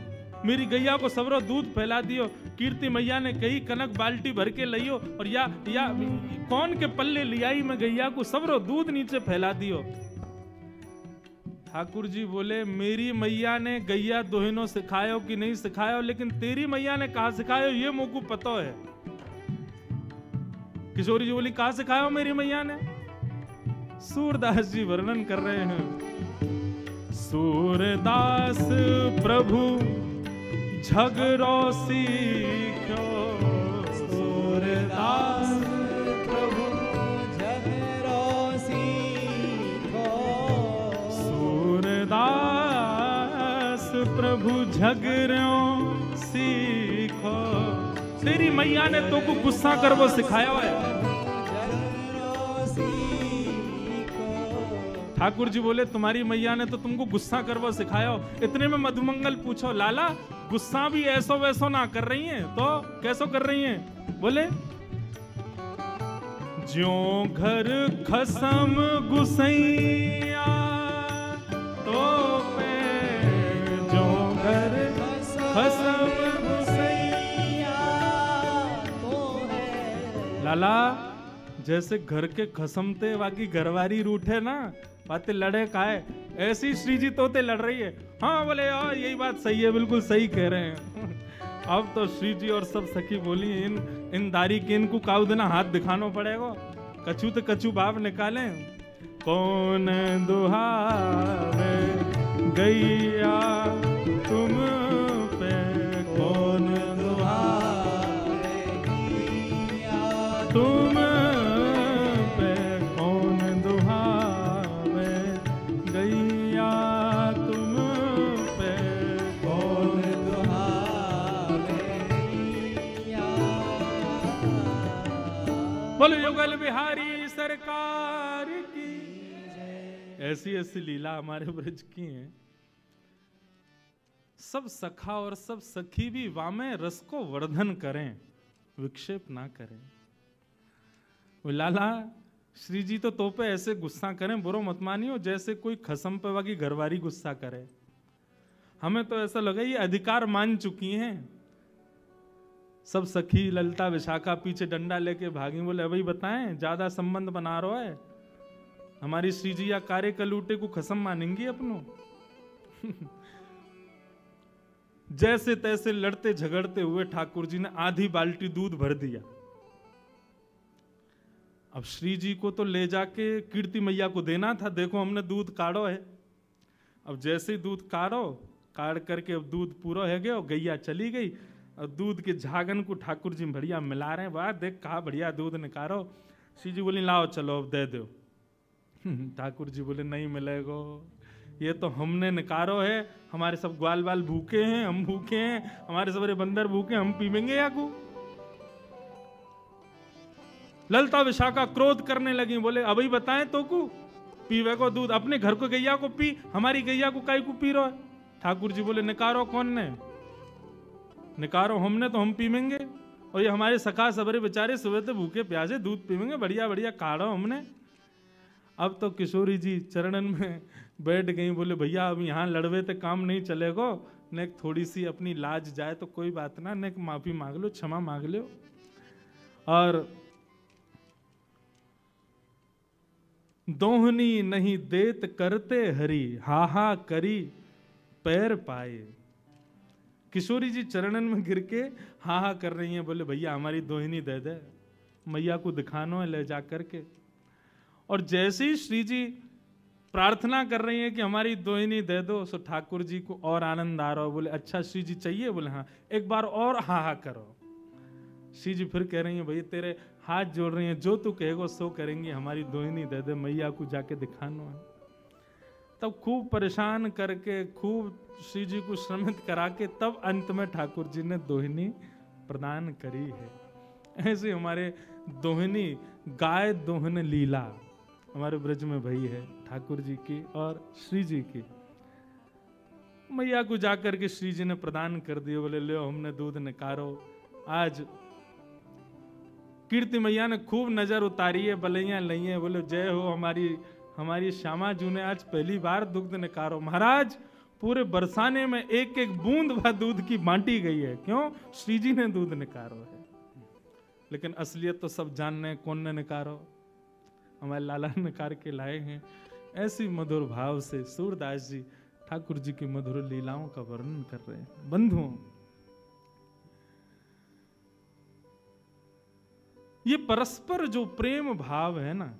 मेरी गैया को सबरो दूध फैला दियो। कीर्ति मैया ने कही कनक बाल्टी भर के लियो और या कौन के पल्ले लियाई में गैया को सबरो दूध नीचे फैला दियो। ठाकुर जी बोले मेरी मैया ने गैया दोहिनो सिखायो कि नहीं सिखायो, लेकिन तेरी मैया ने कहा सिखायो ये मुझको पता है। किशोरी जी बोली कहा सिखायो मेरी मैया ने? सूरदास जी वर्णन कर रहे हैं, सूरदास प्रभु झगड़ो सीख्यो, सूरदास प्रभु झगड़ो सीखो, सूरदास प्रभु झगड़ो सीखो। तेरी मैया ने तो को गुस्सा कर वो सिखाया है। ठाकुर जी बोले तुम्हारी मैया ने तो तुमको गुस्सा कर वो सिखाया। इतने में मधुमंगल पूछो लाला गुस्सा भी ऐसो वैसो ना कर रही हैं तो कैसो कर रही हैं? बोले ज्यों घर खसम गुसैया तो पे, ज्यों घर खसम गुसैया तो है। लाला जैसे घर के खसमते बाकी घरवारी रूठे ना बातें लड़े काहे, ऐसी श्री जी तोते लड़ रही है। हाँ बोले यार यही बात सही है, बिल्कुल सही कह रहे हैं। अब तो श्री जी और सब सखी बोली इन दारी के इनको काऊ देना हाथ दिखाना पड़ेगा, कछु तो कछु भाव निकाले। कौन दुहावे गैया तुम पे, कौन दुहावे गैया तुम पे, कौन दुहावे गैया तुम पे, कौन दुहावे गैया। बोलो युगल बिहारी सरकार की। ऐसी ऐसी लीला हमारे ब्रज की हैं। सब सखा और सब सखी भी वामे रस को वर्धन करें, विक्षेप ना करें। वो लाला श्री जी तो पे ऐसे गुस्सा करें, बुरो मत मानियो, जैसे कोई खसम पे वाकी घरवारी गुस्सा करे। हमें तो ऐसा लगा ये अधिकार मान चुकी हैं। सब सखी ललिता विशाखा पीछे डंडा लेके भागी, बोले अभी बताएं ज्यादा संबंध बना रहा है, हमारी श्री जी या कार्य कलूटे को खसम मानेंगी अपनों। जैसे तैसे लड़ते झगड़ते हुए ठाकुर जी ने आधी बाल्टी दूध भर दिया। अब श्री जी को तो ले जाके कीर्ति मैया को देना था, देखो हमने दूध काढ़ो है। अब जैसे ही दूध काढ़ करके अब दूध पूरा है गया, गैया चली गई और दूध के झागन को ठाकुर जी बढ़िया मिला रहे हैं। वाह देख कहा बढ़िया दूध निकालो। श्री जी बोली लाओ चलो अब दे दो। ठाकुर जी बोले नहीं मिलेगा, ये तो हमने निकारो है, हमारे सब ग्वाल बाल भूखे हैं, हम भूखे हैं, हमारे सबरे बंदर भूखे, हम पीवेंगे या को। ललिता विशाखा क्रोध करने लगी, बोले अभी बताएं तो को पीवे को दूध, अपने घर को गैया को पी, हमारी गैया को काई को पी रहा है। ठाकुर जी बोले निकारो कौन ने, निकारो हमने तो हम पीवेंगे, और ये हमारे सखा सबरे बेचारे सुबह से भूखे प्यासे दूध पीवेंगे, बढ़िया बढ़िया काढ़ो हमने। अब तो किशोरी जी चरणन में बैठ गई, बोले भैया अब यहाँ लड़वे तो काम नहीं चलेगा, ने थोड़ी सी अपनी लाज जाए तो कोई बात ना, ने माफी मांग लो, क्षमा मांग लो। और दोहनी नहीं देत करते हरी, हाहा करी पैर पाए। किशोरी जी चरणन में गिर के हाहा कर रही हैं, बोले भैया हमारी दोहिनी दे दे, मैया को दिखानो है ले जा करके। और जैसे ही श्री जी प्रार्थना कर रही हैं कि हमारी दोहिनी दे दो, सो ठाकुर जी को और आनंद आ रहा हो, बोले अच्छा श्री जी चाहिए, बोले हाँ एक बार और हाहा करो। श्री जी फिर कह रही हैं भैया तेरे हाथ जोड़ रही हैं, जो तू कहेगा सो करेंगे, हमारी दोहिनी दे दे, मैया को जाके दिखाना है। तब खूब परेशान करके खूब श्री जी को श्रमित करा के तब अंत में ठाकुर जी ने दोहिनी प्रदान करी है। ऐसे हमारे दोहिनी गाय दोहन लीला हमारे ब्रज में भई है, ठाकुर जी की और श्री जी की। मैया को जाकर के श्री जी ने प्रदान कर दिए, बोले लो हमने दूध निकारो। आज कीर्ति मैया ने खूब नजर उतारी है, बलैया लई है, बोले जय हो हमारी श्यामा जू ने आज पहली बार दुग्ध निकारो। महाराज पूरे बरसाने में एक एक बूंद भर दूध की बांटी गई है, क्यों श्री जी ने दूध निकारो है। लेकिन असलियत तो सब जानने हैं कौन ने निकारो, हमारे लाला निकार के लाए हैं। ऐसी मधुर भाव से सूरदास जी ठाकुर जी की मधुर लीलाओं का वर्णन कर रहे हैं। बंधुओं, ये परस्पर जो प्रेम भाव है ना,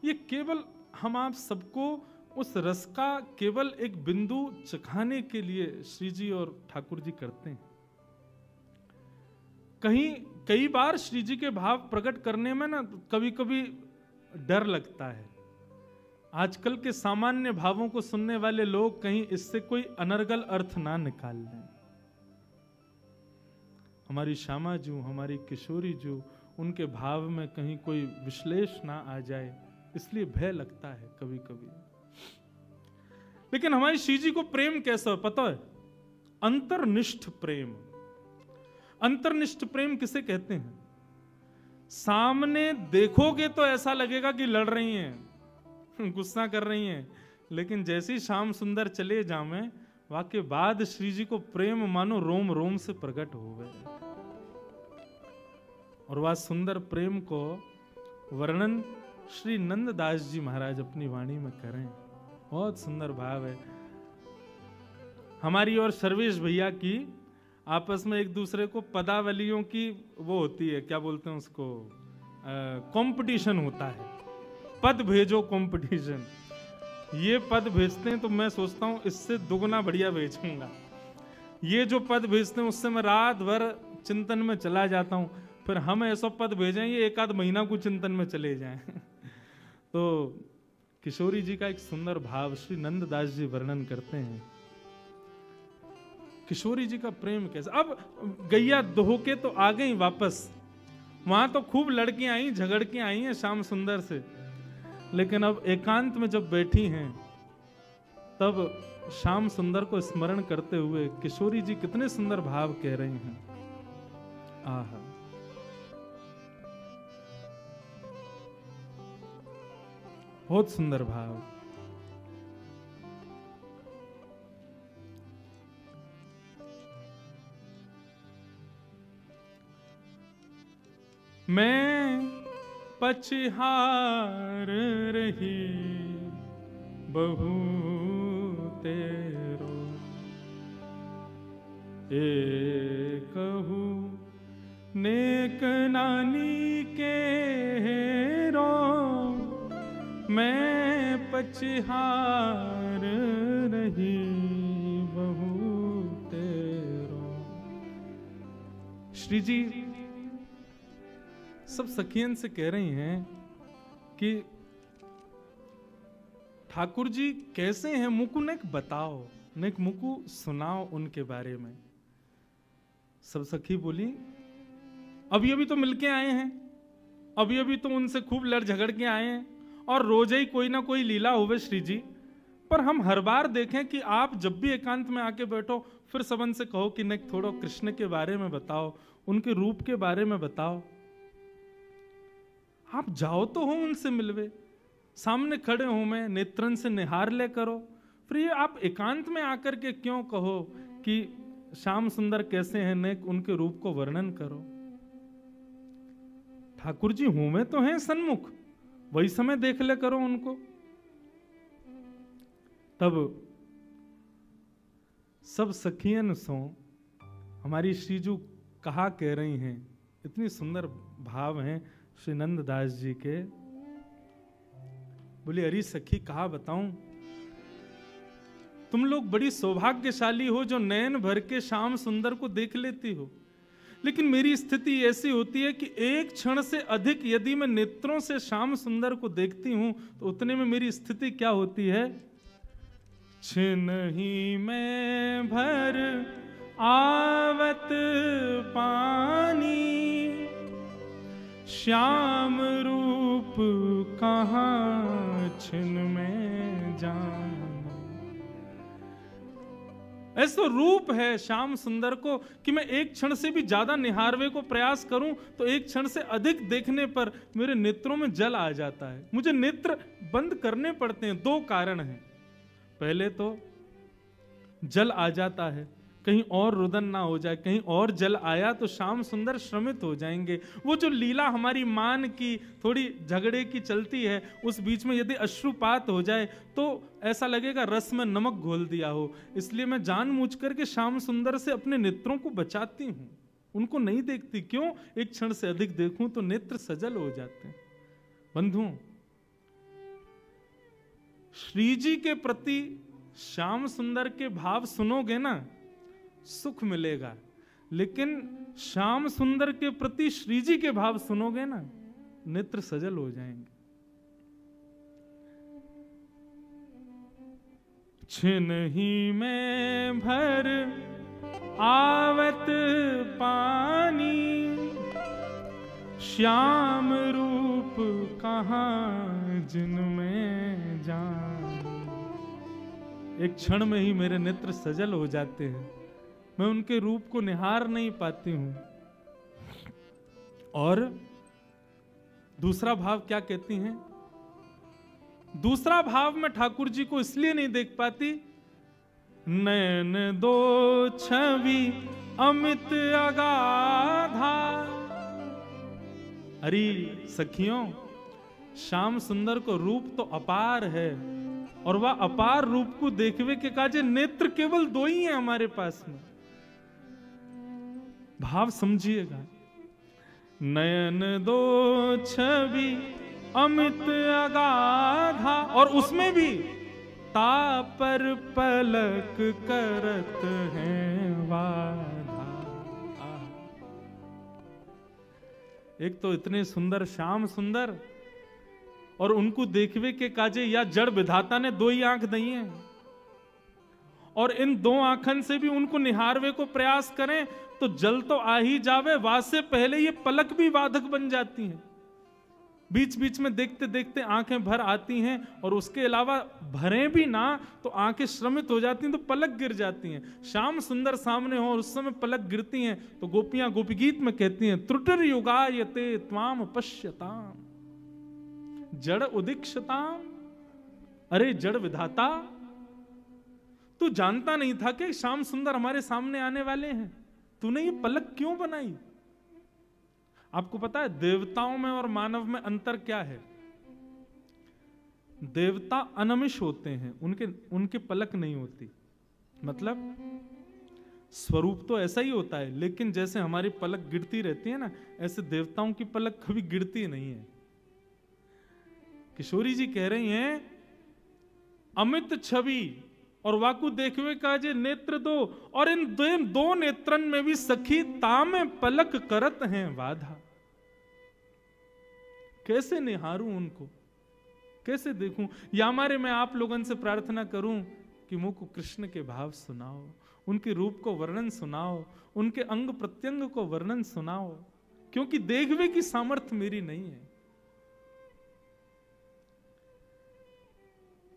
ये केवल हम आप सबको उस रस का केवल एक बिंदु चखाने के लिए श्री जी और ठाकुर जी करते हैं। कई बार श्री जी के भाव प्रकट करने में ना कभी कभी डर लगता है। आजकल के सामान्य भावों को सुनने वाले लोग कहीं इससे कोई अनर्गल अर्थ ना निकाल लें। हमारी श्यामा जू, हमारी किशोरी जू, उनके भाव में कहीं कोई विश्लेष ना आ जाए, इसलिए भय लगता है कभी कभी। लेकिन हमारी श्री जी को प्रेम कैसा है पता है? अंतर्निष्ठ प्रेम। अंतर्निष्ठ प्रेम किसे कहते हैं? सामने देखोगे तो ऐसा लगेगा कि लड़ रही हैं, गुस्सा कर रही हैं, लेकिन जैसी श्याम सुंदर चले जामे वाके बाद श्री जी को प्रेम मानो रोम रोम से प्रकट हो गए। और वह सुंदर प्रेम को वर्णन श्री नंददास जी महाराज अपनी वाणी में करें बहुत सुंदर भाव है। हमारी और सर्वेश भैया की आपस में एक दूसरे को पदावलियों की वो होती है, क्या बोलते हैं उसको, कंपटीशन होता है, पद भेजो कंपटीशन। ये पद भेजते हैं तो मैं सोचता हूँ इससे दुगना बढ़िया भेजूंगा। ये जो पद भेजते हैं उससे मैं रात भर चिंतन में चला जाता हूँ, फिर हम ऐसा पद भेजें ये एक आध महीना को चिंतन में चले जाएं। तो किशोरी जी का एक सुंदर भाव श्री नंददास जी वर्णन करते हैं। किशोरी जी का प्रेम कैसा। अब गैया दोह के तो आ गई वापस, वहां तो खूब लड़कियां आई, झगड़ के आई हैं श्याम सुंदर से, लेकिन अब एकांत में जब बैठी हैं तब श्याम सुंदर को स्मरण करते हुए किशोरी जी कितने सुंदर भाव कह रही हैं। आहा, बहुत सुंदर भाव। मैं पछहार रही बहू तेरो, कहू नेक नानी के हेरो, मैं पछहार रही बहू तेरो। श्री जी सब सखियन से कह रही हैं कि ठाकुर जी कैसे हैं, मुकु नेक बताओ, नेक मुकु सुनाओ उनके बारे में। सब सखी बोली अभी अभी तो मिलके आए हैं, अभी अभी तो उनसे खूब लड़ झगड़ के आए हैं, और रोज ही कोई ना कोई लीला होवे श्री जी। पर हम हर बार देखें कि आप जब भी एकांत में आके बैठो फिर सबन से कहो कि नेक थोड़ा कृष्ण के बारे में बताओ, उनके रूप के बारे में बताओ। आप जाओ तो हो उनसे मिलवे, सामने खड़े हो, मैं नेत्रन से निहार ले करो। फिर ये आप एकांत में आकर के क्यों कहो कि श्याम सुंदर कैसे हैं, नेक उनके रूप को वर्णन करो। ठाकुर जी हूं मैं तो हैं सन्मुख, वही समय देख ले करो उनको। तब सब सखियन सो हमारी श्रीजू कहा कह रही हैं, इतनी सुंदर भाव हैं श्री नंददास जी के। बोले अरे सखी कहा बताऊं, तुम लोग बड़ी सौभाग्यशाली हो जो नयन भर के श्याम सुंदर को देख लेती हो, लेकिन मेरी स्थिति ऐसी होती है कि एक क्षण से अधिक यदि मैं नेत्रों से श्याम सुंदर को देखती हूं तो उतने में मेरी स्थिति क्या होती है। छिनहि में भर आवत पानी, श्याम रूप कहाँ छिन में जान। ऐसा रूप है श्याम सुंदर को कि मैं एक क्षण से भी ज्यादा निहारवे को प्रयास करूं तो एक क्षण से अधिक देखने पर मेरे नेत्रों में जल आ जाता है। मुझे नेत्र बंद करने पड़ते हैं। दो कारण हैं। पहले तो जल आ जाता है, कहीं और रुदन ना हो जाए, कहीं और जल आया तो श्याम सुंदर श्रमित हो जाएंगे। वो जो लीला हमारी मान की थोड़ी झगड़े की चलती है, उस बीच में यदि अश्रुपात हो जाए तो ऐसा लगेगा रस में नमक घोल दिया हो। इसलिए मैं जानबूझ करके श्याम सुंदर से अपने नेत्रों को बचाती हूं, उनको नहीं देखती। क्यों? एक क्षण से अधिक देखूं तो नेत्र सजल हो जाते हैं। बंधुओं, श्री जी के प्रति श्याम सुंदर के भाव सुनोगे ना, सुख मिलेगा, लेकिन श्याम सुंदर के प्रति श्री जी के भाव सुनोगे ना, नेत्र सजल हो जाएंगे। छिनहि में भर आवत पानी, श्याम रूप कहाँ जिनमें जान। एक क्षण में ही मेरे नेत्र सजल हो जाते हैं, मैं उनके रूप को निहार नहीं पाती हूं। और दूसरा भाव क्या कहती हैं? दूसरा भाव मैं ठाकुर जी को इसलिए नहीं देख पाती, नैन दो छवि अमित अगाधा। अरे सखियों, श्याम सुंदर को रूप तो अपार है, और वह अपार रूप को देखवे के काजे नेत्र केवल दो ही हैं हमारे पास में। भाव समझिएगा। नयन दो छवि अमित अगाधा, और उसमें भी तापर पलक करत हैं वाधा। एक तो इतने सुंदर श्याम सुंदर, और उनको देखवे के काजे या जड़ विधाता ने दो ही आंख दी है, और इन दो आंखन से भी उनको निहारवे को प्रयास करें तो जल तो आ ही जावे, वाद से पहले ये पलक भी बाधक बन जाती हैं। बीच बीच में देखते देखते आंखें भर आती हैं, और उसके अलावा भरें भी ना तो आंखें श्रमित हो जाती हैं, तो पलक गिर जाती हैं। श्याम सुंदर सामने हो और उस समय पलक गिरती हैं, तो गोपियां गोपी गीत में कहती हैं, त्रुटिर युगायते त्वाम पश्यताम जड़ उदीक्षताम। अरे जड़ विधाता, तू जानता नहीं था कि श्याम सुंदर हमारे सामने आने वाले हैं? तूने ये पलक क्यों बनाई? आपको पता है देवताओं में और मानव में अंतर क्या है? देवता अनमिष होते हैं, उनके पलक नहीं होती। मतलब स्वरूप तो ऐसा ही होता है, लेकिन जैसे हमारी पलक गिरती रहती है ना, ऐसे देवताओं की पलक कभी गिरती नहीं है। किशोरी जी कह रही हैं, अमित छवि और वाकु देखवे का जे नेत्र दो, और इन दो नेत्रन में भी सखी तामे पलक करत हैं वाधा। कैसे निहारूं उनको, कैसे देखूं? या हमारे मैं आप लोगों से प्रार्थना करूं कि मुझ को कृष्ण के भाव सुनाओ, उनके रूप को वर्णन सुनाओ, उनके अंग प्रत्यंग को वर्णन सुनाओ, क्योंकि देखवे की सामर्थ्य मेरी नहीं है।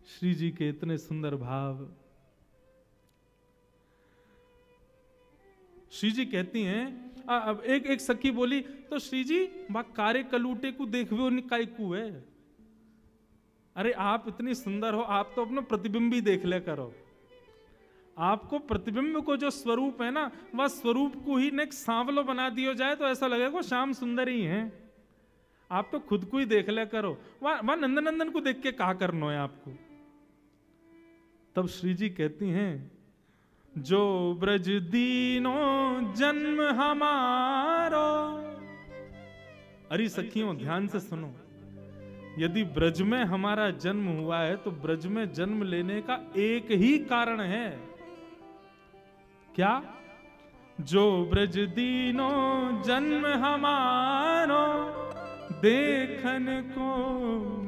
श्री जी के इतने सुंदर भाव। श्री जी कहती हैं, अब एक सखी बोली, तो श्री जी बा कारे कलूटे को देखवे उनकाई को है। अरे आप इतनी सुंदर हो, आप तो अपना प्रतिबिंब ही देख ले करो। आपको प्रतिबिंब को जो स्वरूप है ना, वह स्वरूप को ही नेक सांवलो बना दिया जाए तो ऐसा लगेगा श्याम सुंदर ही हैं। आप तो खुद को ही देख ले करो। वह नंदनंदन को देख के कहा करना है आपको। तब श्री जी कहती हैं, जो ब्रज दीनो जन्म हमारो। अरे सखियों ध्यान से सुनो, यदि ब्रज में हमारा जन्म हुआ है तो ब्रज में जन्म लेने का एक ही कारण है। क्या? जो ब्रज दीनो जन्म हमारो, देखन को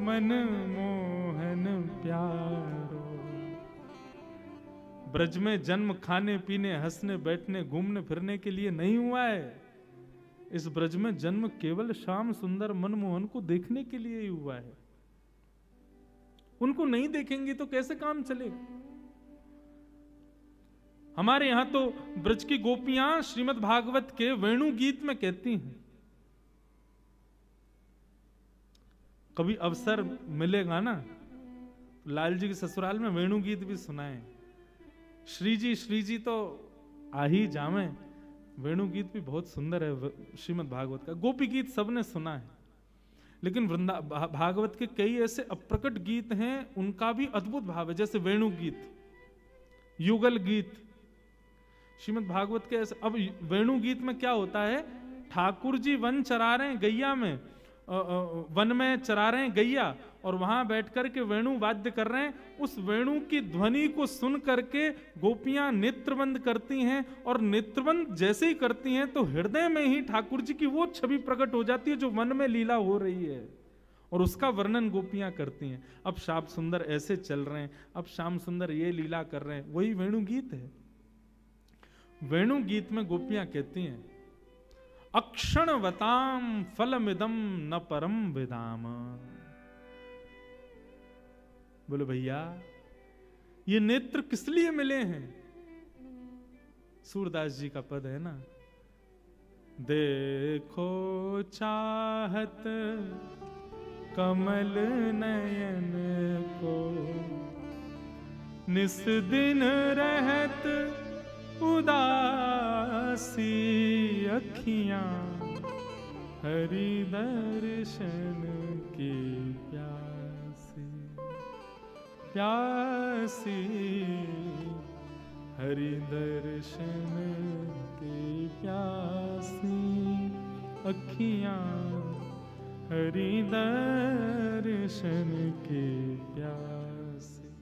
मन मोहन प्यारो। ब्रज में जन्म खाने पीने हंसने बैठने घूमने फिरने के लिए नहीं हुआ है। इस ब्रज में जन्म केवल श्याम सुंदर मनमोहन को देखने के लिए ही हुआ है। उनको नहीं देखेंगे तो कैसे काम चलेगा? हमारे यहां तो ब्रज की गोपियां श्रीमद् भागवत के वेणु गीत में कहती हैं, कभी अवसर मिलेगा ना लाल जी के ससुराल में वेणु गीत भी सुनाए। श्री जी तो आ ही जावे। वेणु गीत भी बहुत सुंदर है श्रीमद् भागवत का। गोपी गीत सबने सुना है, लेकिन भागवत के कई ऐसे अप्रकट गीत हैं, उनका भी अद्भुत भाव है। जैसे वेणु गीत, युगल गीत, श्रीमद् भागवत के ऐसे। अब वेणु गीत में क्या होता है? ठाकुर जी वन चरा रहे हैं गैया में, वन में चरा रहे हैं गैया, और वहां बैठकर के वेणु वाद्य कर रहे हैं। उस वेणु की ध्वनि को सुन करके गोपियां नेत्रबंद करती हैं, और नेत्रबंद जैसे ही करती हैं तो हृदय में ही ठाकुर जी की वो छवि प्रकट हो जाती है जो वन में लीला हो रही है, और उसका वर्णन गोपियां करती हैं। अब श्याम सुंदर ऐसे चल रहे हैं, अब श्याम सुंदर ये लीला कर रहे हैं, वही वेणु गीत है। वेणु गीत में गोपियां कहती हैं, अक्षणवताम फलमिदम न परम विदाम। बोले भैया ये नेत्र किस लिए मिले हैं? सूरदास जी का पद है ना, देखो चाहत कमल नयन को, निस दिन रहत उदासी अखियां, हरि दर्शन की प्यासी। प्यासी, हरि दर्शन की प्यासी अखियां, हरि दर्शन की प्यासी।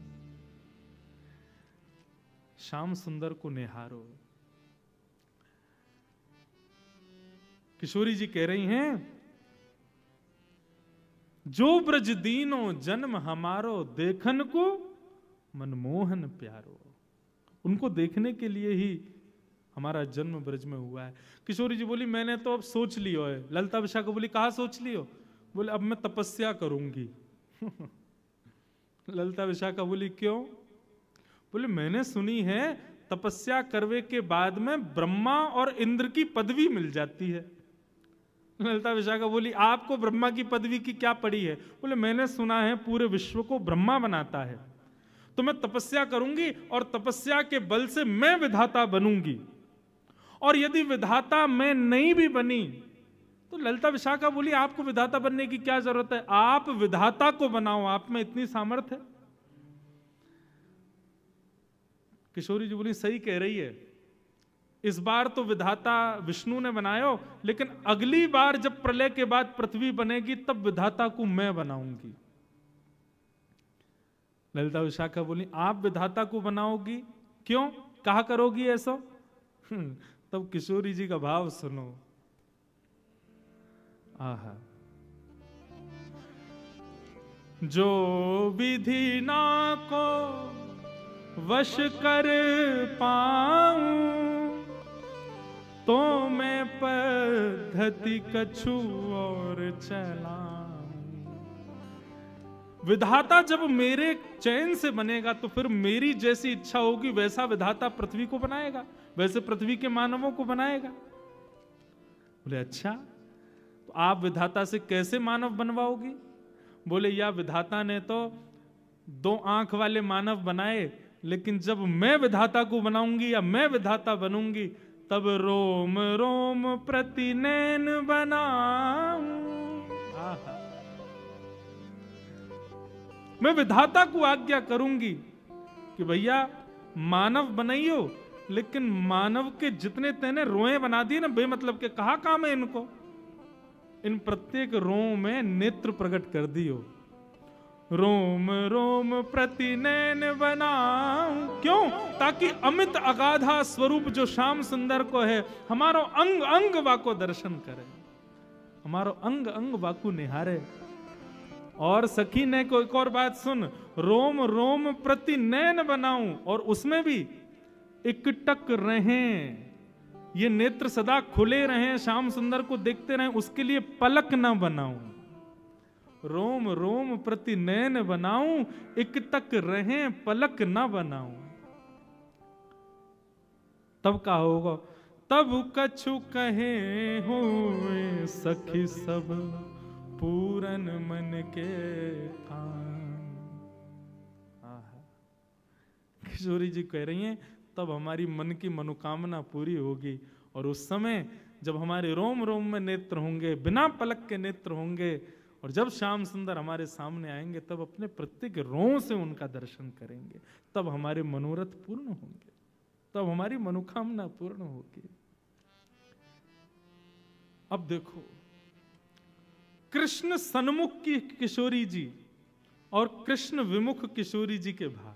श्याम सुंदर को निहारो। किशोरी जी कह रही हैं, जो ब्रज दीनो जन्म हमारो, देखन को मनमोहन प्यारो। उनको देखने के लिए ही हमारा जन्म ब्रज में हुआ है। किशोरी जी बोली, मैंने तो अब सोच लियो है। ललिता विशाखा बोली, कहा सोच लियो? बोले, अब मैं तपस्या करूंगी। ललिता विशाखा बोली, क्यों? बोले, मैंने सुनी है तपस्या करवे के बाद में ब्रह्मा और इंद्र की पदवी मिल जाती है। ललिता विशाखा बोली, आपको ब्रह्मा की पदवी की क्या पड़ी है? बोले, मैंने सुना है पूरे विश्व को ब्रह्मा बनाता है, तो मैं तपस्या करूंगी और तपस्या के बल से मैं विधाता बनूंगी, और यदि विधाता मैं नहीं भी बनी तो ललिता विशाखा बोली, आपको विधाता बनने की क्या जरूरत है? आप विधाता को बनाओ, आप में इतनी सामर्थ्य है। किशोरी जी बोली, सही कह रही है, इस बार तो विधाता विष्णु ने बनायो, लेकिन अगली बार जब प्रलय के बाद पृथ्वी बनेगी तब विधाता को मैं बनाऊंगी। ललिता विशाखा बोली, आप विधाता को बनाओगी? क्यों, कहा करोगी ऐसा? तब किशोरी जी का भाव सुनो। आहा, जो विधि ना को वश कर पाऊं, तो मैं पद्धति कछु और चलाऊं। विधाता जब मेरे चैन से बनेगा तो फिर मेरी जैसी इच्छा होगी वैसा विधाता पृथ्वी को बनाएगा, वैसे पृथ्वी के मानवों को बनाएगा। बोले, अच्छा, तो आप विधाता से कैसे मानव बनवाओगी? बोले, या विधाता ने तो 2 आंख वाले मानव बनाए, लेकिन जब मैं विधाता को बनाऊंगी या मैं विधाता बनूंगी तब रोम रोम प्रति नैन बनाऊं। मैं विधाता को आज्ञा करूंगी कि भैया मानव बनाइयो, लेकिन मानव के जितने तेने रोए बना दिए ना बेमतलब के, कहा काम है इनको? इन प्रत्येक रोम में नेत्र प्रकट कर दियो। रोम रोम प्रति नैन बनाऊं, क्यों? ताकि अमित अगाधा स्वरूप जो श्याम सुंदर को है, हमारो अंग अंग वाको दर्शन करे, हमारो अंग अंग वाको निहारे। और सखी ने को एक और बात सुन, रोम रोम प्रति नैन बनाऊं, और उसमें भी इकटक रहें, ये नेत्र सदा खुले रहें, श्याम सुंदर को देखते रहें, उसके लिए पलक न बनाऊं। रोम रोम प्रति नैन बनाऊं, इकटक रहें पलक न बनाऊं। तब का होगा? तब कछु कहे हुए सखी सब पूरन मन के ठान। किशोरी जी कह रही हैं, तब हमारी मन की मनोकामना पूरी होगी, और उस समय जब हमारे रोम रोम में नेत्र होंगे, बिना पलक के नेत्र होंगे, और जब श्याम सुंदर हमारे सामने आएंगे तब अपने प्रत्येक रों से उनका दर्शन करेंगे, तब हमारे मनोरथ पूर्ण होंगे, तब हमारी मनोकामना पूर्ण होगी। अब देखो, कृष्ण सन्मुख की किशोरी जी और कृष्ण विमुख किशोरी जी के भाव।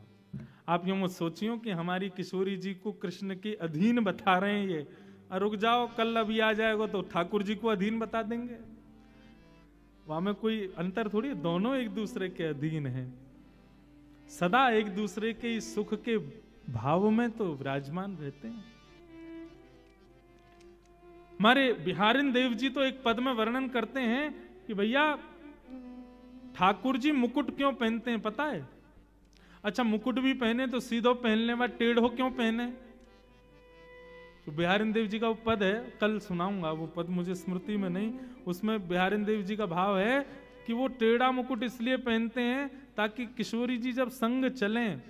आप यूं मत सोचियो कि हमारी किशोरी जी को कृष्ण के अधीन बता रहे हैं ये, रुक जाओ, कल अभी आ जाएगा तो ठाकुर जी को अधीन बता देंगे। वहां में कोई अंतर थोड़ी, दोनों एक दूसरे के अधीन हैं, सदा एक दूसरे के सुख के भाव में तो विराजमान रहते हैं। हमारे बिहारिन देव जी तो एक पद में वर्णन करते हैं कि भैया ठाकुर जी मुकुट क्यों पहनते हैं पता है? अच्छा, मुकुट भी पहने तो सीधो पहनने व टेढ़ो क्यों पहने? तो बिहारिन देव जी का वो पद है, कल सुनाऊंगा, वो पद मुझे स्मृति में नहीं। उसमें बिहारिन देव जी का भाव है कि वो टेढ़ा मुकुट इसलिए पहनते हैं ताकि किशोरी जी जब संग चलें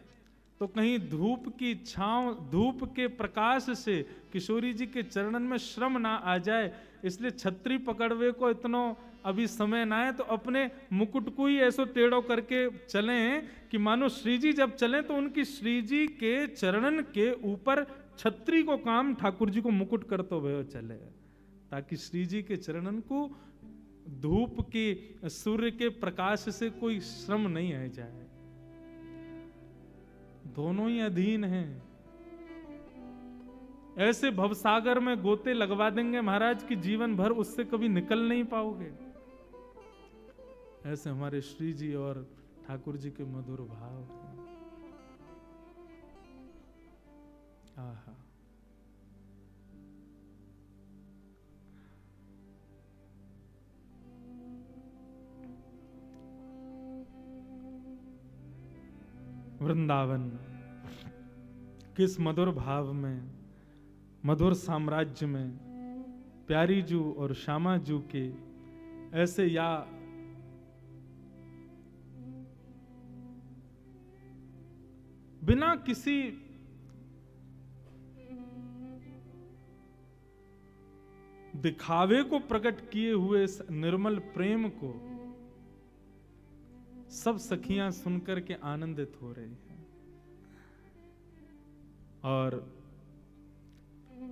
तो कहीं धूप की छांव, धूप के प्रकाश से किशोरी जी के चरणन में श्रम ना आ जाए, इसलिए छतरी पकड़वे को इतनो अभी समय ना है तो अपने मुकुट को ही ऐसो टेढ़ो करके चलें कि मानो श्री जी जब चलें तो उनकी श्री जी के चरणन के ऊपर छत्री को काम ठाकुर जी को मुकुट करते हुए चले, ताकि श्री जी के चरणन को धूप की सूर्य के प्रकाश से कोई श्रम नहीं आ जाए। दोनों ही अधीन हैं। ऐसे भवसागर में गोते लगवा देंगे महाराज कि जीवन भर उससे कभी निकल नहीं पाओगे। ऐसे हमारे श्री जी और ठाकुर जी के मधुर भाव हैं। आहा, वृंदावन किस मधुर भाव में, मधुर साम्राज्य में प्यारी जू और श्यामा जू के ऐसे या बिना किसी दिखावे को प्रकट किए हुए इस निर्मल प्रेम को सब सखियां सुनकर के आनंदित हो रही हैं और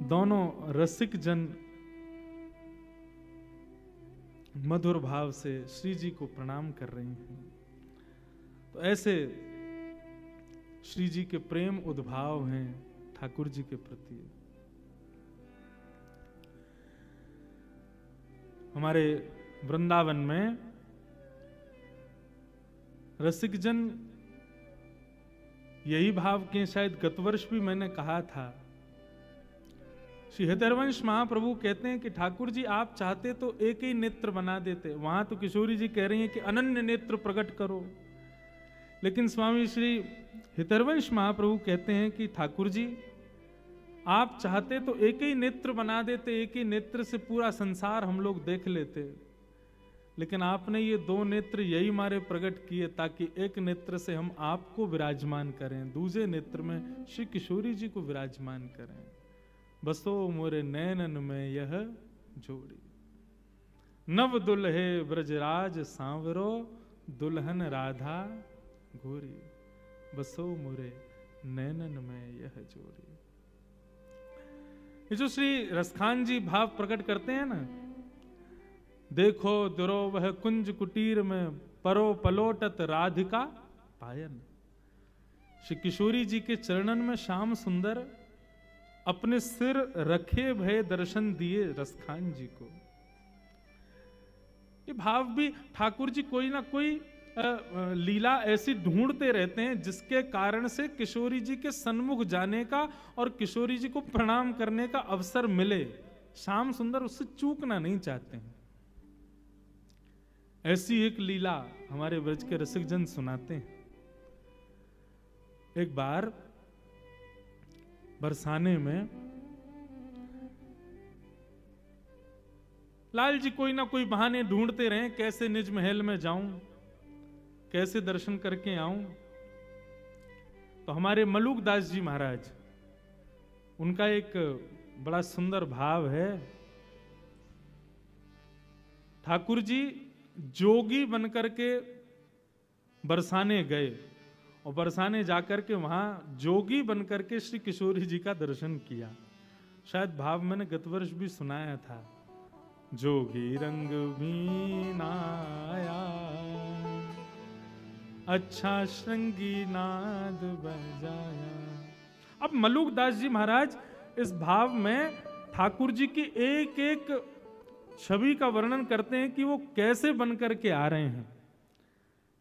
दोनों रसिक जन मधुर भाव से श्री जी को प्रणाम कर रही हैं। तो ऐसे श्री जी के प्रेम उद्भाव हैं ठाकुर जी के प्रति। हमारे वृंदावन में रसिक जन यही भाव के, शायद गत वर्ष भी मैंने कहा था। श्री हृदयवंश महाप्रभु कहते हैं कि ठाकुर जी आप चाहते तो एक ही नेत्र बना देते, वहां तो किशोरी जी कह रही हैं कि अनन्य नेत्र प्रकट करो, लेकिन स्वामी श्री हृदयवंश महाप्रभु कहते हैं कि ठाकुर जी आप चाहते तो एक ही नेत्र बना देते, एक ही नेत्र से पूरा संसार हम लोग देख लेते, लेकिन आपने ये दो नेत्र यही मारे प्रकट किए ताकि एक नेत्र से हम आपको विराजमान करें, दूसरे नेत्र में श्री किशोरी जी को विराजमान करें। बसो मोरे नैनन में यह जोड़ी, नव दुल्हे ब्रजराज सांवरो, दुल्हन राधा गोरी, बसो मोरे नैनन में यह जोड़ी। ये जो श्री रसखान जी भाव प्रकट करते हैं ना, देखो दुरोवह कुंज कुटीर में परो पलोटत राधिका पायन। श्री किशोरी जी के चरणन में श्याम सुंदर अपने सिर रखे भय दर्शन दिए रसखान जी को। ये भाव भी ठाकुर जी कोई ना कोई लीला ऐसी ढूंढते रहते हैं जिसके कारण से किशोरी जी के सन्मुख जाने का और किशोरी जी को प्रणाम करने का अवसर मिले। श्याम सुंदर उससे चूकना नहीं चाहते हैं। ऐसी एक लीला हमारे ब्रज के रसिक जन सुनाते हैं। एक बार बरसाने में लाल जी कोई ना कोई बहाने ढूंढते रहे, कैसे निज महल में जाऊं, कैसे दर्शन करके आऊं। तो हमारे मलूक दास जी महाराज, उनका एक बड़ा सुंदर भाव है। ठाकुर जी जोगी बनकर के बरसाने गए और बरसाने जाकर के वहां जोगी बनकर के श्री किशोरी जी का दर्शन किया। शायद भाव मैंने गत वर्ष भी सुनाया था, जोगी रंग मीनाया अच्छा श्रृंगी नाद बजाया। अब मलूक दास जी महाराज इस भाव में ठाकुर जी की एक एक छवि का वर्णन करते हैं कि वो कैसे बनकर के आ रहे हैं।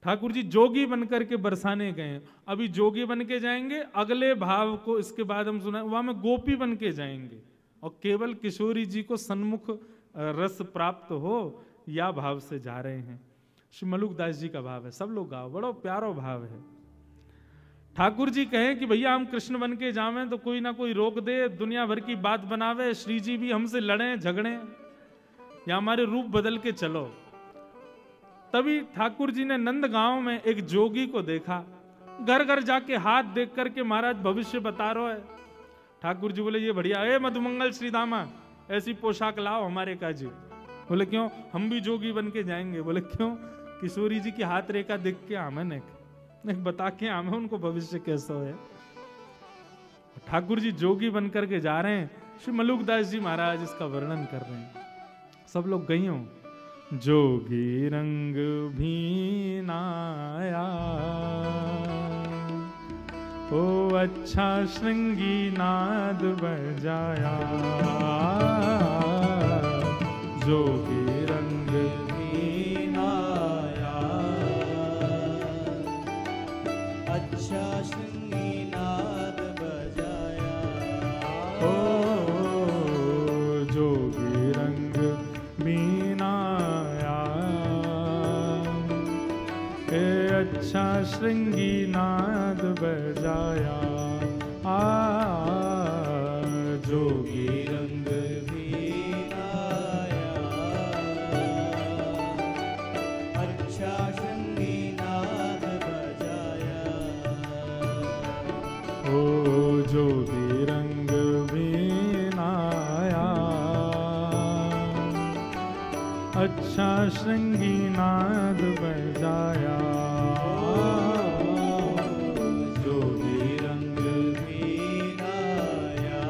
ठाकुर जी जोगी बनकर के बरसाने गए, अभी जोगी बन के जाएंगे, अगले भाव को इसके बाद हम सुना वहां में गोपी बन के जाएंगे और केवल किशोरी जी को सन्मुख रस प्राप्त हो, या भाव से जा रहे हैं। श्री मलूक दास जी का भाव है, सब लोग गाओ, बड़ा प्यारो भाव है। ठाकुर जी कहें कि भैया हम कृष्ण बन के जावें तो कोई ना कोई रोक दे, दुनिया भर की बात बनावे, श्री जी भी हमसे लड़े झगड़े, या हमारे रूप बदल के चलो। तभी ठाकुर जी ने नंदगांव में एक जोगी को देखा, घर घर जाके हाथ देख करके महाराज भविष्य बता रहा है। ठाकुर जी बोले ये बढ़िया है, मधुमंगल श्री दामा ऐसी पोशाक लाओ हमारे काजी। बोले क्यों, हम भी जोगी बन के जाएंगे। बोले क्यों, किशोरी जी की हाथ रेखा देख के आमे ने बता के आमे उनको भविष्य कैसा है। ठाकुर जी जोगी बन करके जा रहे हैं, श्री मलुकदास जी महाराज इसका वर्णन कर रहे हैं। सब लोग गई हो। जोगी रंग भीनाया, ओ अच्छा श्रृंगी नाद बजाया। जोगी रंग भीनाया, अच्छा श्रृंगी नाद बजाया। ओ जोगी रंग भीनाया, ए अच्छा श्रृंगी नाद बजाया। जोगी रंग भीनाया, अच्छा श्रृंगी नाद बजाया। ओ जोगी रंग भीनाया, अच्छा श्रृंगी नाद बजाया। जोगी रंग भीनाया,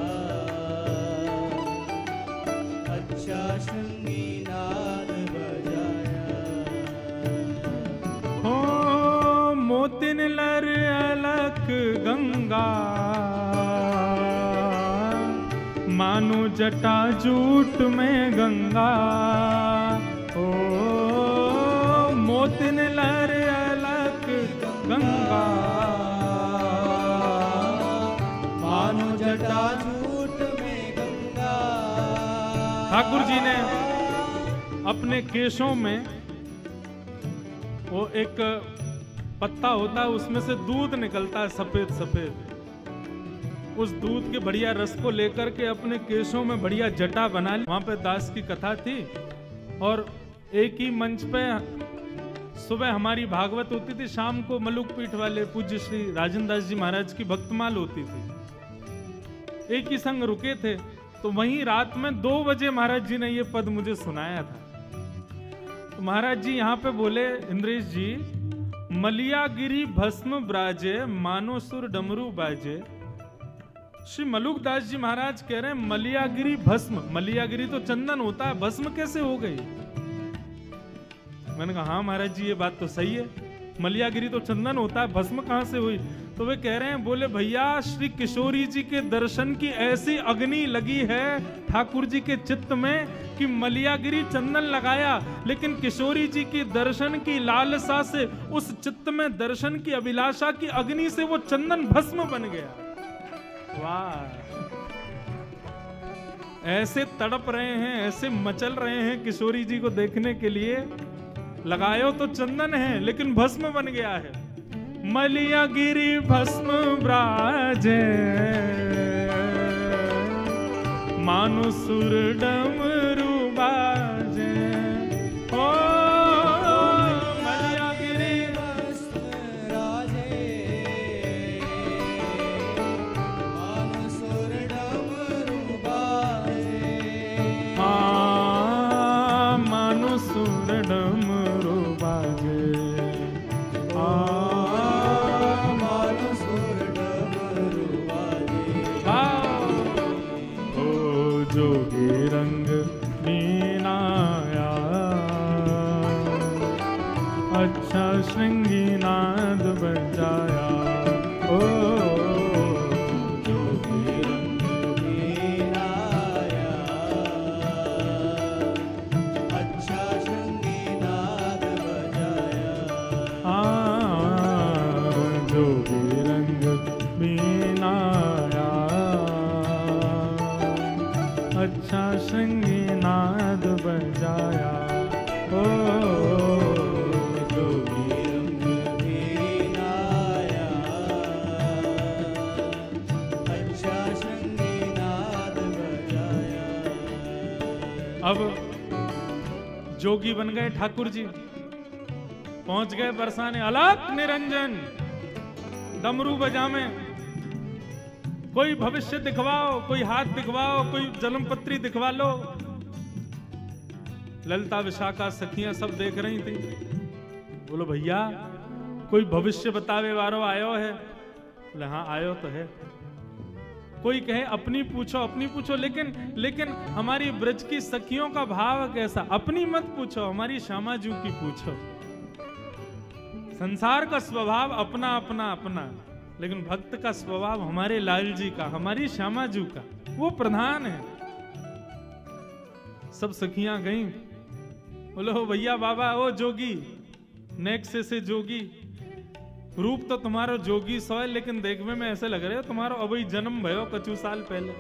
अच्छा श्रृंगी नाद बजाया। हो मोतिन लर अलक गंगा, मानो जटा जूट में गंगा। ओ मोतिन लर अलक गंगा, मानो जटा जूट में गंगा। ठाकुर जी ने अपने केशों में वो एक पत्ता होता है, उसमें से दूध निकलता है सफेद सफेद। उस दूध के बढ़िया रस को लेकर के अपने केशों में बढ़िया जटा बना ली। वहां पे दास की कथा थी और एक ही मंच पे सुबह हमारी भागवत होती थी, शाम को मलुक पीठ वाले पूज्य श्री राजेंद्र दास जी महाराज की भक्तमाल होती थी। एक ही संग रुके थे, तो वहीं रात में 2 बजे महाराज जी ने ये पद मुझे सुनाया था। तो महाराज जी यहाँ पे बोले, इंद्रेश जी, मलियागिरी भस्म ब्राजे, मानो सुर डमरू बाजे। श्री मलुकदास जी महाराज कह रहे हैं मलियागिरी भस्म, मलियागिरी तो चंदन होता है, भस्म कैसे हो गई? मैंने कहा हाँ महाराज जी ये बात तो सही है, मलियागिरी तो चंदन होता है, भस्म कहां से हुई? तो वे कह रहे हैं, बोले भैया श्री किशोरी जी के दर्शन की ऐसी अग्नि लगी है ठाकुर जी के चित्त में कि मलियागिरी चंदन लगाया, लेकिन किशोरी जी की दर्शन की लालसा से उस चित्त में दर्शन की अभिलाषा की अग्नि से वो चंदन भस्म बन गया। वाह, ऐसे तड़प रहे हैं, ऐसे मचल रहे हैं किशोरी जी को देखने के लिए। लगायो तो चंदन है लेकिन भस्म बन गया है। मलियागिरी भस्म ब्राजे, मानो सुर डमरू बाजे। ओ मलियागिरी भस्म राजे, मानो सुर डमरू बाजे। मानो सुर डमरू बाजे। मानो सुर डमरू बाजे। ओ जोगी रंग मीनाया, अच्छा श्रृंगी नाद बजाया। ओ जोगी रंग मीनाया, अच्छा श्रृंगी नाद बजाया। जोगी रंग मीनाया, अच्छा श्रृंगी नाद बजाया। ओ जोगी रंग मीनाया, अच्छा श्रृंगी नाद बजाया। अब जोगी बन गए ठाकुर जी, पहुंच गए बरसाने। अलक निरंजन डमरू बजावे, कोई भविष्य दिखवाओ, कोई हाथ दिखवाओ, कोई जन्मपत्री दिखवा लो। ललिता विशाखा सखियां सब देख रही थी। बोलो भैया कोई भविष्य बतावे वारो आयो है? बोले हाँ आयो तो है। कोई कहे अपनी पूछो, लेकिन हमारी ब्रज की सखियों का भाव कैसा? अपनी मत पूछो, हमारी श्यामा जू की पूछो। संसार का स्वभाव अपना अपना अपना, लेकिन भक्त का स्वभाव हमारे लाल जी का, हमारी श्यामा जू का, वो प्रधान है। सब सखियां गईं। बोलो भैया बाबा ओ जोगी, नेक्स्ट से जोगी, रूप तो तुम्हारो जोगी सो है, लेकिन देखने में ऐसे लग रहे हो तुम्हारो अभी जन्म भयो कछु साल पहले।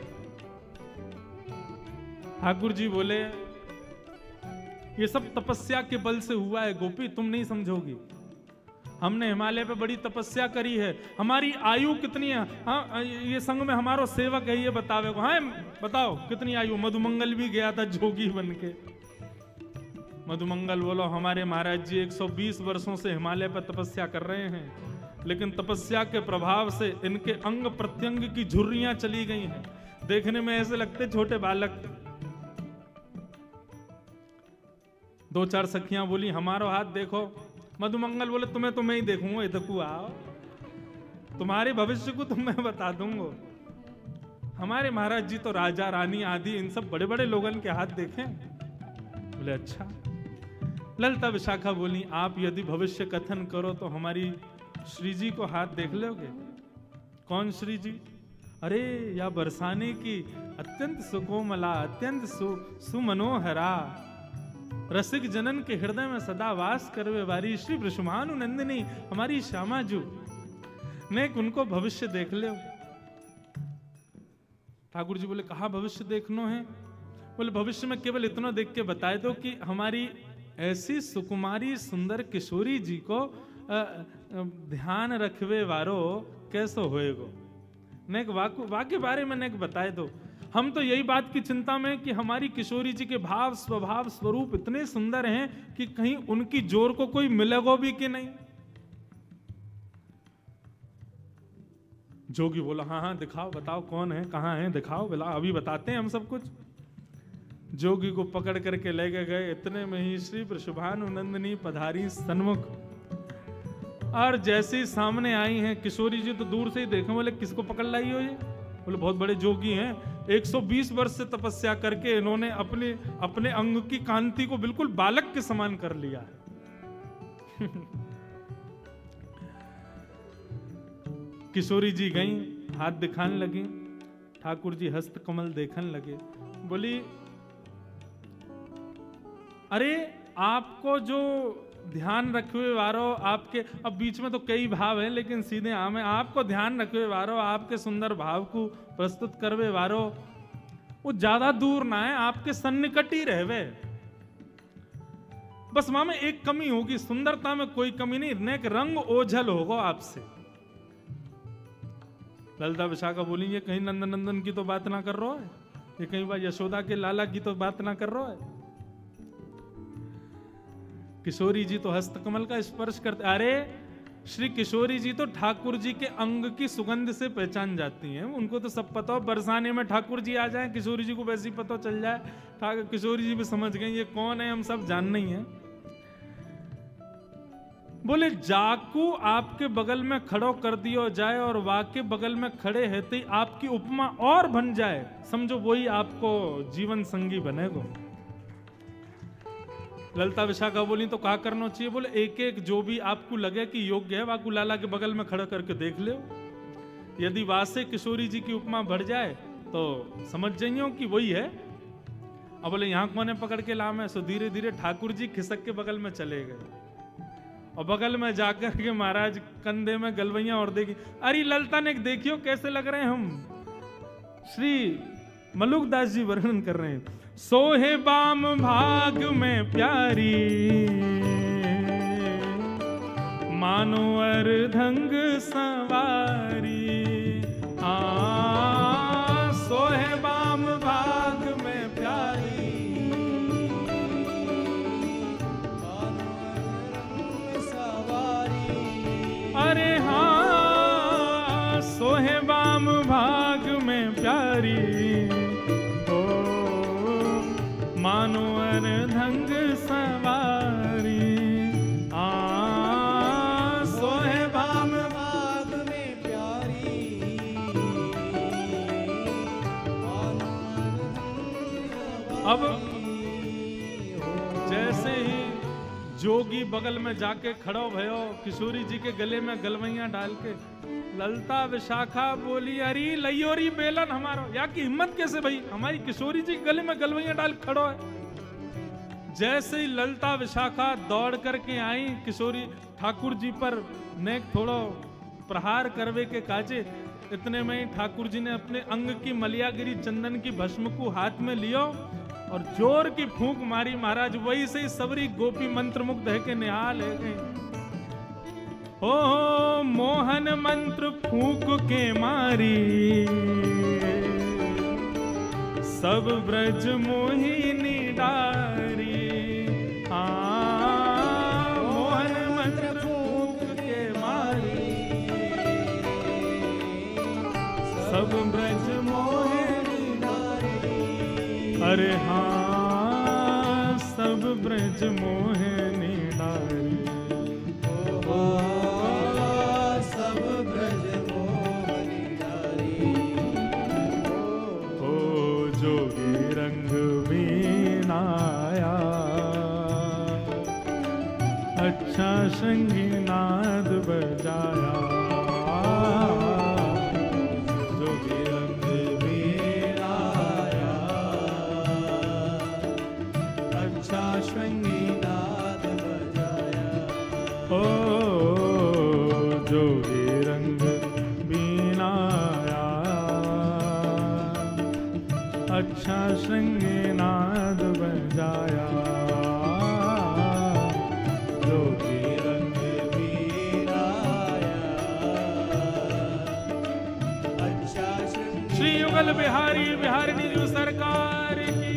ठाकुर जी बोले ये सब तपस्या के बल से हुआ है गोपी, तुम नहीं समझोगी। हमने हिमालय पे बड़ी तपस्या करी है। हमारी आयु कितनी है? हाँ ये संग में हमारो सेवक है, ये बतावे को। हाँ बताओ कितनी आयु? मधुमंगल भी गया था जोगी बन के। मधुमंगल बोलो हमारे महाराज जी 120 वर्षों से हिमालय पर तपस्या कर रहे हैं, लेकिन तपस्या के प्रभाव से इनके अंग प्रत्यंग की झुर्रियां चली गई हैं, देखने में ऐसे लगते छोटे बालक। दो चार सखियां बोली हमारो हाथ देखो। मधुमंगल बोले तुम्हें तो मैं ही देखूंगा, इधर आओ, तुम्हारे भविष्य को तो मैं बता दूंगा। हमारे महाराज जी तो राजा रानी आदि इन सब बड़े बड़े लोगन के हाथ देखें। बोले अच्छा। ललिता विशाखा बोली आप यदि भविष्य कथन करो तो हमारी श्री जी को हाथ देख लोगे? कौन श्री जी? अरे या बरसाने की अत्यंत सुकोमला, अत्यंत सुमनोहरा, रसिक जनन के हृदय में सदा वास करवे वारी श्री वृषभानु नंदिनी हमारी श्यामा जू ने उनको भविष्य देख ले। ठाकुर जी बोले कहा भविष्य देखनो है? बोले भविष्य में केवल इतना देख के बताए दो कि हमारी ऐसी सुकुमारी सुंदर किशोरी जी को ध्यान रखवे वारो कैसो होएगो। नेक वाक्य बारे में नेक बताए दो। हम तो यही बात की चिंता में कि हमारी किशोरी जी के भाव स्वभाव स्वरूप इतने सुंदर हैं कि कहीं उनकी जोर को कोई मिलेगो भी कि नहीं। जोगी बोला हाँ हाँ दिखाओ, बताओ कौन है, कहाँ है, दिखाओ, बोला अभी बताते हैं हम सब कुछ। जोगी को पकड़ करके ले गए। इतने में ही श्री वृषभानु नंदिनी पधारी सन्मुख, और जैसे ही सामने आई हैं किशोरी जी तो दूर से ही देखे। बोले किसको पकड़ लाई हो ये? बोले बहुत बड़े जोगी हैं, 120 वर्ष से तपस्या करके इन्होंने अपने अंग की कांति को बिल्कुल बालक के समान कर लिया है। किशोरी जी गई, हाथ दिखाने लगी। ठाकुर जी हस्त कमल देखने लगे। बोली अरे आपको जो ध्यान रखवे वारो, आपके अब बीच में तो कई भाव हैं लेकिन सीधे आम है, आपको ध्यान रखवे वारो, आपके सुंदर भाव को प्रस्तुत करवे वारो वो ज्यादा दूर ना है, आपके सन्निकट ही रहवे। बस वहां में एक कमी होगी, सुंदरता में कोई कमी नहीं, नेक रंग ओझल होगा आपसे। ललिता विशाखा बोली ये कहीं नंदन की तो बात ना कर रहा है, ये कहीं बार यशोदा के लाला की तो बात ना कर रहा है। किशोरी जी तो हस्तकमल का स्पर्श करते। अरे श्री किशोरी जी तो ठाकुर जी के अंग की सुगंध से पहचान जाती हैं, उनको तो सब पता हो। बरसाने में ठाकुर जी आ जाए, किशोरी जी को वैसे ही पता चल जाए। किशोरी जी भी समझ गई ये कौन है, हम सब जानना ही है। बोले जाकू आपके बगल में खड़ो कर दियो जाए और वाके बगल में खड़े रहते ही आपकी उपमा और बन जाए, समझो वही आपको जीवन संगी बनेगो। ललिता विशाखा बोली तो क्या करना चाहिए? बोले एक एक जो भी आपको लगे कि योग्य है वाकू लाला के बगल में खड़ा करके देख लो। यदि वासे किशोरी जी की उपमा बढ़ जाए तो समझ जाइयो कि वही है। अब बोले यहाँ कौन है पकड़ के लाम है? सो धीरे धीरे ठाकुर जी खिसक के बगल में चले गए और बगल में जाकर के महाराज कंधे में गलवैया और देखी। अरे ललिता ने देखियो कैसे लग रहे हैं हम। श्री मलुकदास जी वर्णन कर रहे हैं, सोहे बाम भाग में प्यारी, मानो अर्धंग सवारी। सोहे बाम भाग में प्यारी, मानो अर्धंग सवारी। अरे हाँ सोहे बाम भाग में प्यारी, मानो अर्धंग सवारी। सोहे भाम बाग में प्यारी, अब जैसे ही जोगी बगल में जाके खड़ो भयो, किशोरी जी के गले में गलवैयां डाल के, ललता विशाखा बोली अरे लयोरी बेलन हमारो, या की हिम्मत कैसे भाई, हमारी किशोरी जी के गले में गलवैयां डाल खड़ो है। जैसे ही ललता विशाखा दौड़ करके आई किशोरी ठाकुर जी पर नेक थोड़ो प्रहार करवे के काजे, इतने में ही ठाकुर जी ने अपने अंग की मलियागिरी चंदन की भस्म को हाथ में लियो और जोर की फूंक मारी महाराज। वही से सबरी गोपी मंत्र मुग्ध है के निहाल है गए। हो मोहन मंत्र फूंक के मारी, सब ब्रज मोहिनी डारी। मोहन मंत्र फूंक के मारी, सब ब्रज मोहिनी डारी। अरे हाँ सब ब्रज मोहिनी डारी। सब ब्रज मोहिनी डारी। हो जोगी रंग बीनाया, अच्छा शंगी नाद बजाया। जोगी रंग बीनाया, अच्छा शृंगी नाद बजाया। ओ जोगी रंग बीनाया, अच्छा शृंगी नाद बजाया। जोगी रंग बीनाया, अच्छा शृंगी। श्री युगल बिहारी बिहारिणी जी सरकार की।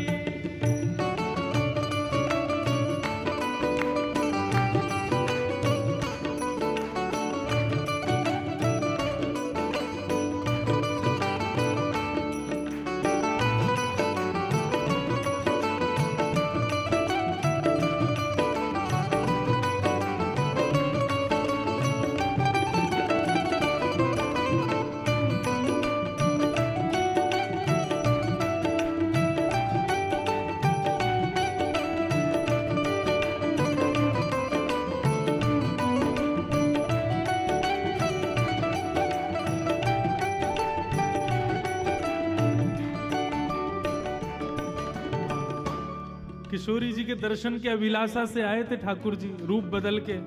किशोरी जी के दर्शन की अभिलाषा से आए थे ठाकुर जी, रूप बदल के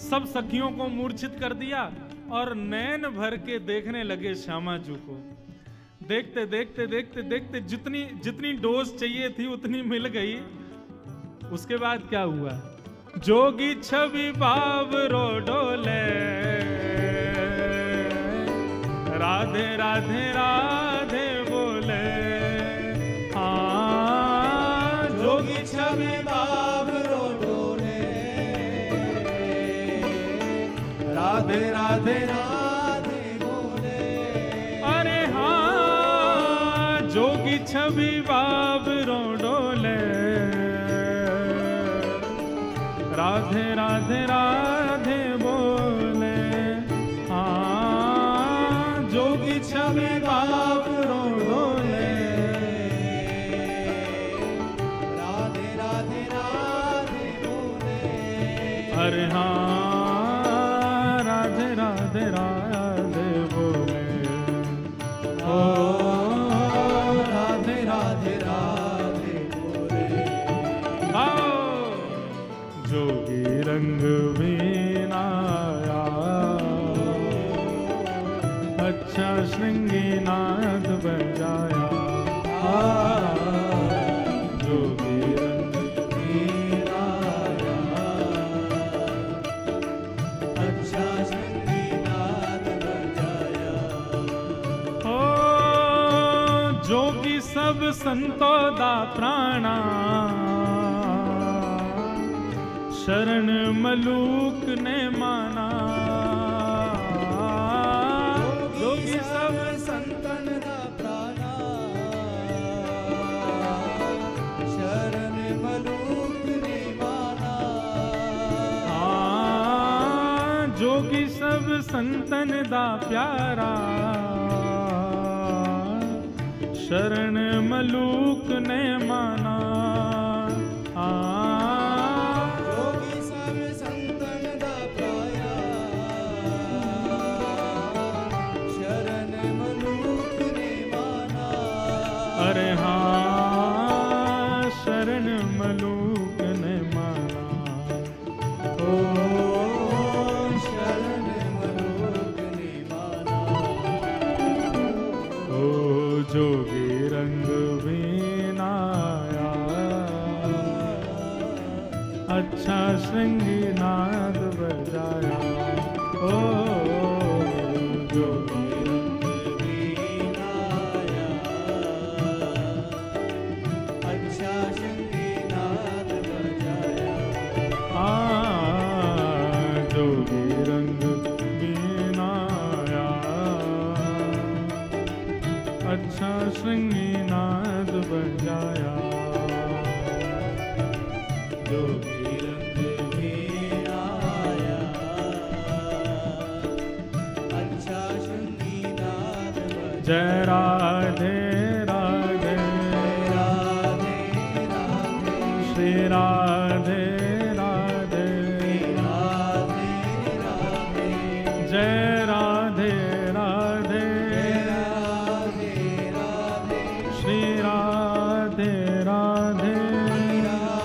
सब सखियों को मूर्छित कर दिया और नैन भर के देखने लगे श्यामा जी को। देखते देखते देखते देखते जितनी जितनी डोज चाहिए थी उतनी मिल गई। उसके बाद क्या हुआ, जोगी छवि बावरो डोले, राधे राधे राधे बोले। जोगी छवि बावरो डोले, राधे राधे राधे बोले। अरे हाँ जोगी छवि बावरो डोले, राधे राधे राधे बोले। हाँ जोगी छवि बावरो डोले, अरे हाँ राधे राधे राधे बोले। ओ राधे राधे राधे बोले। आओ जोगी रंग बीनाया, अच्छा श्रृंगी नाद बजाया। जोगी रंग जोगी सब संतो दा प्राणा, शरण मलूक ने माना। जोगी सब संतन दा प्राणा, शरण मलूक संतन दा प्यारा, शरण मलूक ने माना। जोगी सब संतन दा पाया, शरण मलूक ने माना। अरे हाँ, शरण मलूक ने माना। ओ शरण मलूक ने माना। ओ जोगी रंग बीनाया, अच्छा श्रृंगी नाद बजाया। ओ जोगी रंग बीनाया, अच्छा शृंगी नाद बजाया। जोगी रंग बीनाया, अच्छा श्रृंगी नाद बजाया। जोगी रंग बीनाया, अच्छा शृंगी नाद बजाया। जय राधे राधे, राधे राधे, श्री राधे राधे, राधे राधे, जय राधे राधे, राधे राधे, श्री राधे राधे,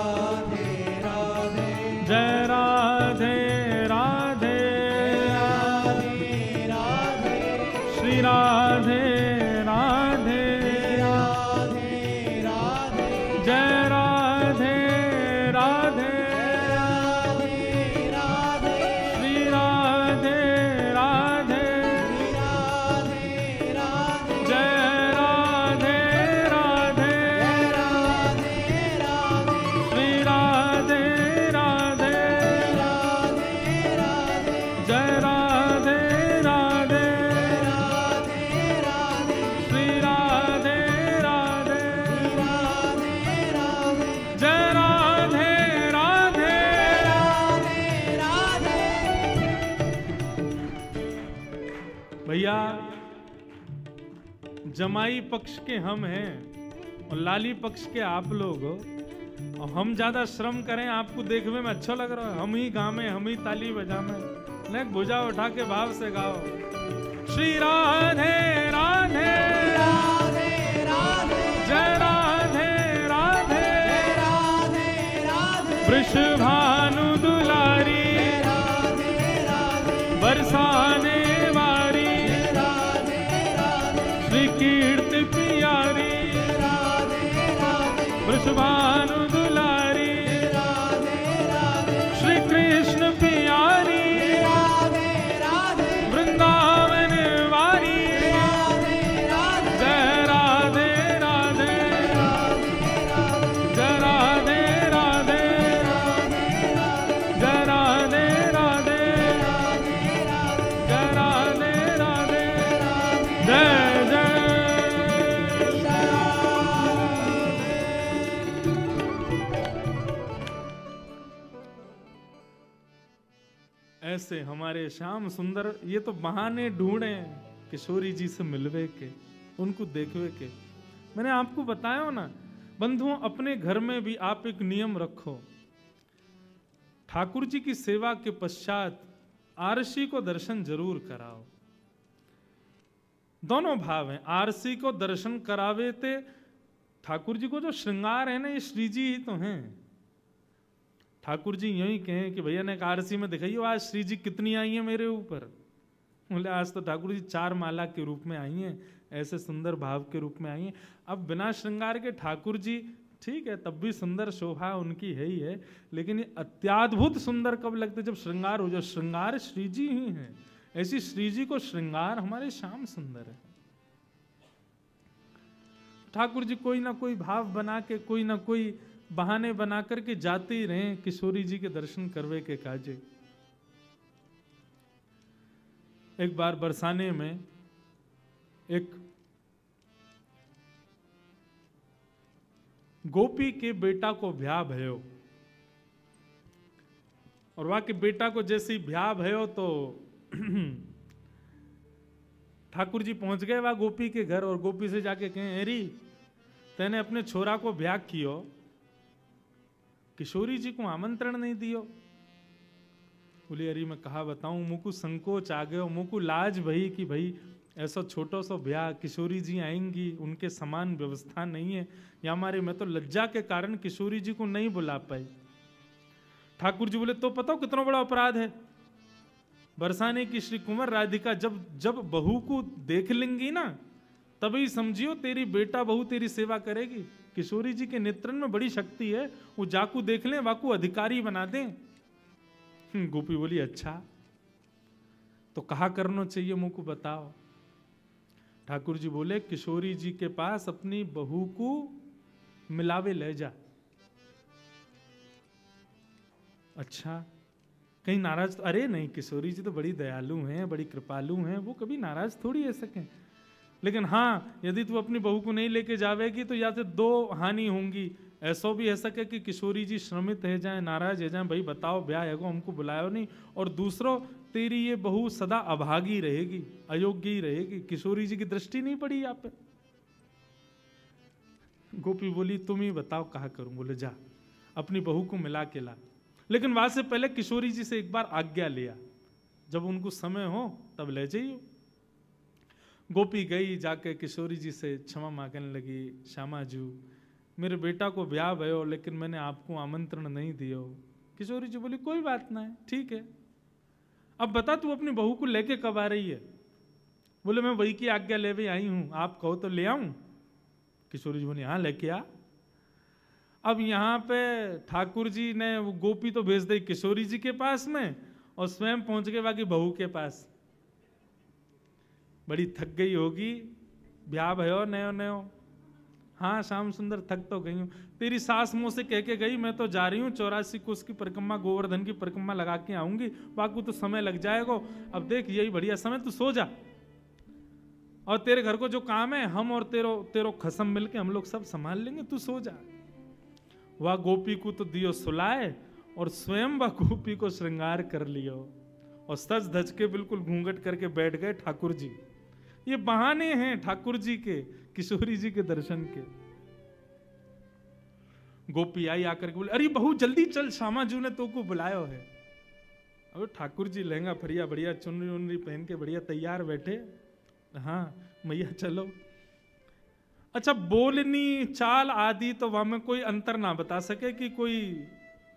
राधे राधे, जय राधे राधे, राधे राधे, श्री राधे राधे, राधे राधे, जय राधे राधे, राधे राधे, श्री राधे राधे, राधे राधे, जय राधे राधे, राधे राधे, श्री राधे राधे, राधे राधे, जय राधे राधे, श्री राधे राधे, जय राधे राधे। भैया, जमाई पक्ष के हम हैं और लाली पक्ष के आप लोग हो, और हम ज्यादा श्रम करें आपको देखने में अच्छा लग रहा है, हम ही गावे, हम ही ताली बजावे, नहीं भुजा उठा के भाव से गाओ। श्री राधे राधे, जय राधे राधे, वृषभानु दुलारी, बरसाने वारी, श्री कीर्ति प्यारी, वृषभानु दुलारी, श्री कृष्ण प्यारी, वृंदावन वारी, जय राधे राधे, जय राधे राधे, जय राधे राधे, जय राधे राधे, जय जय। ऐसे हमारे श्याम सुंदर ये तो बहाने ढूंढे किशोरी जी से मिलवे के, उनको देखवे के। मैंने आपको बताया ना बंधुओं, अपने घर में भी आप एक नियम रखो, ठाकुर जी की सेवा के पश्चात आरसी को दर्शन जरूर कराओ। दोनों भाव हैं, आरसी को दर्शन करावे थे, ठाकुर जी को जो श्रृंगार है ना ये श्री जी ही तो हैं। ठाकुर जी यही कहें कि भैया ने एक आरसी में दिखाइए आज श्री जी कितनी आई है मेरे ऊपर, बोले आज तो ठाकुर जी 4 माला के रूप में आई हैं, ऐसे सुंदर भाव के रूप में आई हैं। अब बिना श्रृंगार के ठाकुर जी ठीक है तब भी सुंदर शोभा उनकी है ही है, लेकिन ये अत्याद्भुत सुंदर कब लगते जब श्रृंगार हो जाए। श्रृंगार श्री जी ही है, ऐसी श्री जी को श्रृंगार हमारे श्याम सुंदर है। ठाकुर जी कोई ना कोई भाव बना के, कोई ना कोई बहाने बना करके जाते ही रहे किशोरी जी के दर्शन करवे के काजे। एक बार बरसाने में एक गोपी के बेटा को ब्याह भयो, और वहां के बेटा को जैसे ही ब्याह भयो तो ठाकुर जी पहुंच गए वहां गोपी के घर और गोपी से जाके कहें, अरे तेने अपने छोरा को ब्याह कियो, किशोरी जी को आमंत्रण नहीं दियो। बोले अरे मैं कहा बताऊं, मुझको संकोच आ गयो, मुझको लाज भई कि भाई ऐसा छोटो सो ब्याह, किशोरी जी आएंगी, उनके समान व्यवस्था नहीं है या हमारे, मैं तो लज्जा के कारण किशोरी जी को नहीं बुला पाई। ठाकुर जी बोले तो पता हो कितना बड़ा अपराध है, बरसाने की श्री कुंवर राधिका जब जब बहू को देख लेंगी ना, तभी समझियो तेरी बेटा बहू तेरी सेवा करेगी। किशोरी जी के नेत्रन में बड़ी शक्ति है, वो जाकू देख लें, वाकू अधिकारी बना दें। गोपी बोली अच्छा तो कहा करना चाहिए, मुझको बताओ। ठाकुर जी बोले किशोरी जी के पास अपनी बहू को मिलावे ले जा। अच्छा कहीं नाराज तो, अरे नहीं, किशोरी जी तो बड़ी दयालु हैं, बड़ी कृपालु हैं, वो कभी नाराज थोड़ी है सके। लेकिन हाँ यदि तू अपनी बहू को नहीं लेके जावेगी तो या तो दो हानि होंगी, ऐसा भी है सके कि किशोरी जी श्रमित है जाए, नाराज है जाए, भाई बताओ ब्याह है को हमको बुलायो नहीं, और दूसरों तेरी ये बहू सदा अभागी रहेगी, अयोग्य ही रहेगी, किशोरी जी की दृष्टि नहीं पड़ी यहाँ पे। गोपी बोली तुम ही बताओ कहा करूं। बोले जा अपनी बहू को मिला के ला, लेकिन वहां से पहले किशोरी जी से एक बार आज्ञा लिया, जब उनको समय हो तब ले जाइयो। गोपी गई, जाके किशोरी जी से क्षमा मांगने लगी, श्यामा जी मेरे बेटा को ब्याह भयो लेकिन मैंने आपको आमंत्रण नहीं दियो। किशोरी जी बोली कोई बात नहीं, ठीक है, अब बता तू अपनी बहू को लेके कब आ रही है। बोले मैं वही की आज्ञा ले आई हूं, आप कहो तो ले आऊं। किशोरी जी बोली हाँ लेके आ। अब यहाँ पे ठाकुर जी ने वो गोपी तो भेज दी किशोरी जी के पास में, और स्वयं पहुंच गए बाकी बहू के पास। बड़ी थक गई होगी, ब्याह भयो नयो नयो। हाँ श्याम सुंदर थक तो गई हूँ, तेरी सास मुंह से कह के गई मैं तो जा रही हूँ 84 कोस की परिक्रमा, गोवर्धन की परिक्रमा लगा के आऊंगी, बाकी तो समय लग जाएगा। अब देख यही बढ़िया समय, तू सो जा, और तेरे घर को जो काम है हम और तेरो खसम मिलके हम लोग सब संभाल लेंगे, तू सो जा। वह गोपी को तो दियो सुलाए, और स्वयं वह गोपी को श्रृंगार कर लियो, और सज धज के बिल्कुल घूंघट करके बैठ गए ठाकुर जी। ये बहाने हैं ठाकुर जी के, किशोरी जी के दर्शन के। गोपी आई आकर के बोले अरे बहू जल्दी चल, श्यामा जी ने तो को बुलायो है। अब ठाकुर जी लहंगा फरिया बढ़िया चुनरी उनरी पहन के बढ़िया तैयार बैठे। हाँ मैया चलो। अच्छा बोलनी चाल आदि तो वहां में कोई अंतर ना बता सके कि कोई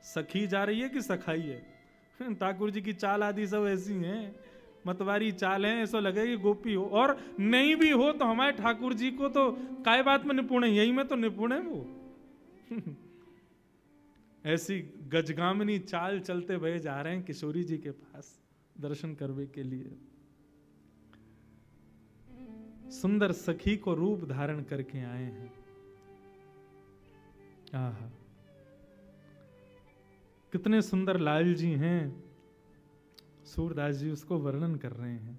सखी जा रही है कि सखाई है। ठाकुर जी की चाल आदि सब ऐसी हैं, मतवारी चाल है, ऐसा लगे कि गोपी हो, और नहीं भी हो तो हमारे ठाकुर जी को तो काय बात में निपुण है, यही में तो निपुण है वो। ऐसी गजगामिनी चाल चलते भये जा रहे हैं किशोरी जी के पास दर्शन करने के लिए। सुंदर सखी को रूप धारण करके आए हैं। आहा कितने सुंदर लाल जी हैं, सूरदास जी उसको वर्णन कर रहे हैं।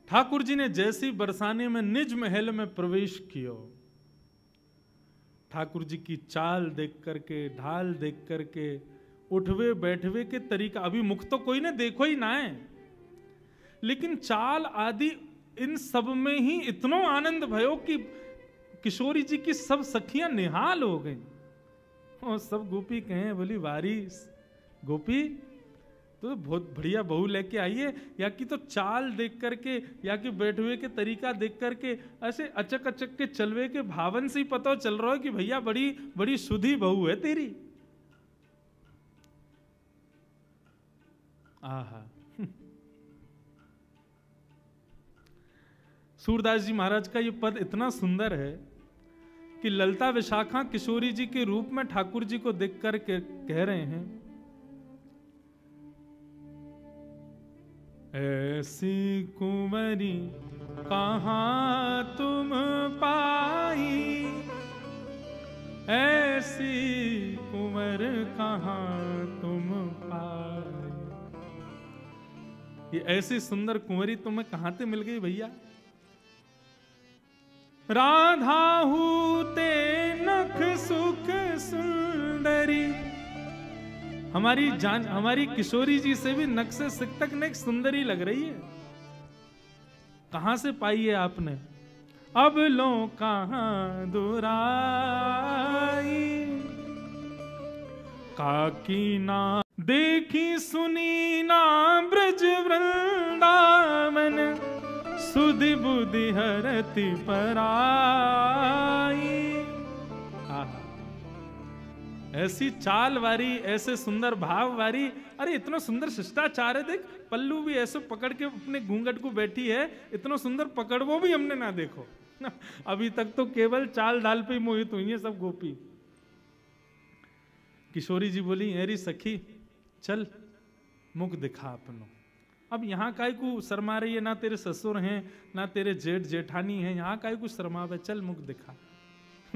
ठाकुर जी ने जैसी बरसाने में निज महल में प्रवेश किया, ठाकुर जी की चाल देख करके, ढाल देख करके, उठवे बैठवे के तरीका, अभी मुख तो कोई ने देखो ही ना है, लेकिन चाल आदि इन सब में ही इतना आनंद भयो कि किशोरी जी की सब सखियां निहाल हो गई। और सब गोपी कहें बोली वारी गोपी तो बहुत बढ़िया बहू लेके आइए, या कि तो चाल देख करके या कि बैठवे के तरीका देख करके ऐसे अचक अचक के चलवे के भावन से ही पता चल रहा है कि भैया बड़ी बड़ी शुद्धि बहू है तेरी। आहा सूरदास जी महाराज का ये पद इतना सुंदर है कि ललता विशाखा किशोरी जी के रूप में ठाकुर जी को देख कर के कह रहे हैं, ऐसी कुंवरी कहां तुम पाई, ऐसी कुंवर कहां तुम पाई। ये ऐसी सुंदर कुंवरी तुम्हें कहां से मिल गई भैया? राधा हूते नख सुख सुंदरी। हमारी किशोरी जी से भी नख से सिक तक नेक सुंदरी लग रही है। कहां से पाई है आपने? अब लो कहां दुराई, काकी ना देखी सुनी ना ब्रज वृंदावन, सुधि बुद्धि हरति पराई। ऐसी चाल वारी, ऐसे सुंदर भाव वारी, अरे इतना सुंदर शिष्टाचार है। देख पल्लू भी ऐसे पकड़ के अपने घूंघट को बैठी है, इतना सुंदर पकड़ वो भी हमने ना देखो। अभी तक तो केवल चाल डाल पे ही मोहित हुई है सब गोपी। किशोरी जी बोली, अरे सखी चल मुख दिखा अपनो। अब यहाँ काय को शर्मा रही है? ना तेरे ससुर हैं ना तेरे जेठ जेठानी हैं, यहाँ काय को शर्मावे, चल मुख दिखा।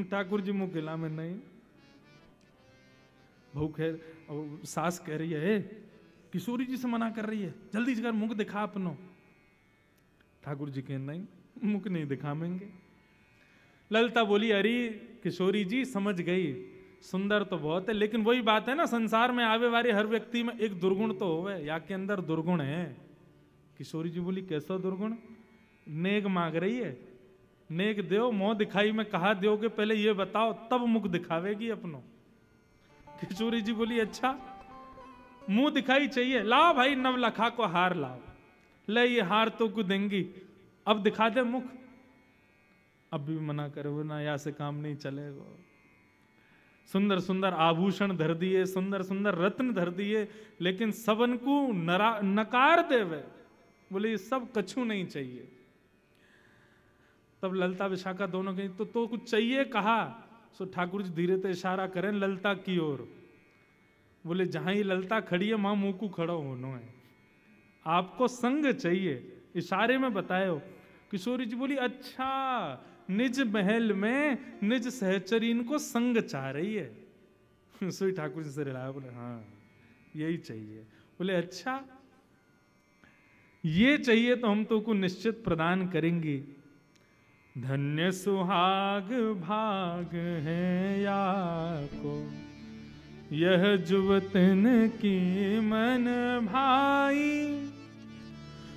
ठाकुर जी मुख गिला में नहीं। बहू खैर सास कह रही है, किशोरी जी से मना कर रही है, जल्दी कर मुख दिखा अपनो। ठाकुर जी कह नहीं, मुख नहीं दिखावेंगे। ललिता बोली, अरे किशोरी जी समझ गई, सुंदर तो बहुत है, लेकिन वही बात है ना, संसार में आवे वाले हर व्यक्ति में एक दुर्गुण तो होवे, या के अंदर दुर्गुण है। किशोरी जी बोली, कैसा दुर्गुण? नेक मांग रही है, नेक दो, मुंह दिखाई में कहा दोगे, पहले ये बताओ तब मुख दिखावेगी अपनो। किशोरी जी बोली, अच्छा मुंह दिखाई चाहिए, लाओ भाई नवलखा को हार लाओ, ले ये हार तो को देंगी, अब दिखा दे मुख। अब भी मना करे ना, या से काम नहीं चलेगा। सुंदर सुंदर आभूषण धर दिए, सुंदर सुंदर रत्न धर दिए, लेकिन सबन को नकार देवे, बोले ये सब कछु नहीं चाहिए। तब ललिता विशाखा दोनों कहीं तो कुछ चाहिए कहा। सो ठाकुर जी धीरे से इशारा करें ललिता की ओर, बोले जहां ही ललिता खड़ी है वहां मुंह को खड़ा होना है, आपको संग चाहिए, इशारे में बताए। किशोरी जी बोली, अच्छा निज महल में निज सहचरीन को संग चाह रही है। सोई ठाकुर जी से रिलाया, बोले हाँ यही चाहिए। बोले अच्छा ये चाहिए तो हम तो को निश्चित प्रदान करेंगे। धन्य सुहाग भाग है या को, यह जुवतन की मन भाई,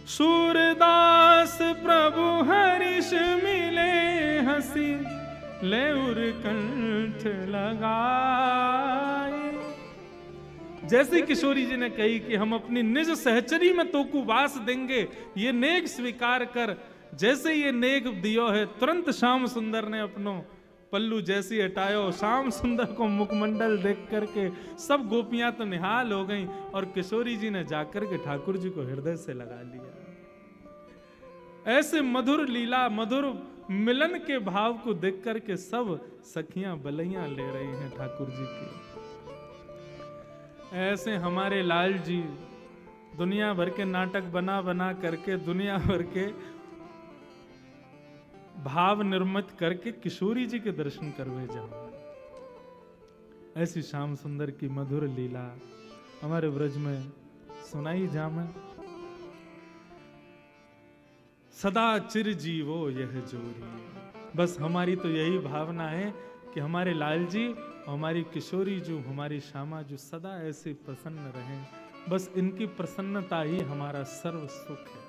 सूरदास प्रभु हरिष मिले हंसी, ले उर कंठ लगाए। जैसे किशोरी जी ने कही कि हम अपनी निज सहचरी में तोकु वास देंगे, ये नेक स्वीकार कर। जैसे ये नेक दियो है, तुरंत श्याम सुंदर ने अपनो पल्लू जैसी हटायो। श्याम सुंदर को मुखमंडल देख करके सब गोपियां तो निहाल हो गईं, और किशोरी जी ने जाकर के ठाकुर जी को हृदय से लगा लिया। ऐसे मधुर लीला, मधुर मिलन के भाव को देख करके सब सखियां बलैयां ले रही हैं ठाकुर जी की। ऐसे हमारे लाल जी दुनिया भर के नाटक बना बना करके, दुनिया भर के भाव निर्मित करके किशोरी जी के दर्शन करवे जाओ। ऐसी श्याम सुंदर की मधुर लीला हमारे ब्रज में सुनाई जामे। सदा चिर जीवो यह जोरी, बस हमारी तो यही भावना है कि हमारे लाल जी, हमारी किशोरी जो, हमारी श्यामा जो सदा ऐसे प्रसन्न रहें। बस इनकी प्रसन्नता ही हमारा सर्व सुख है।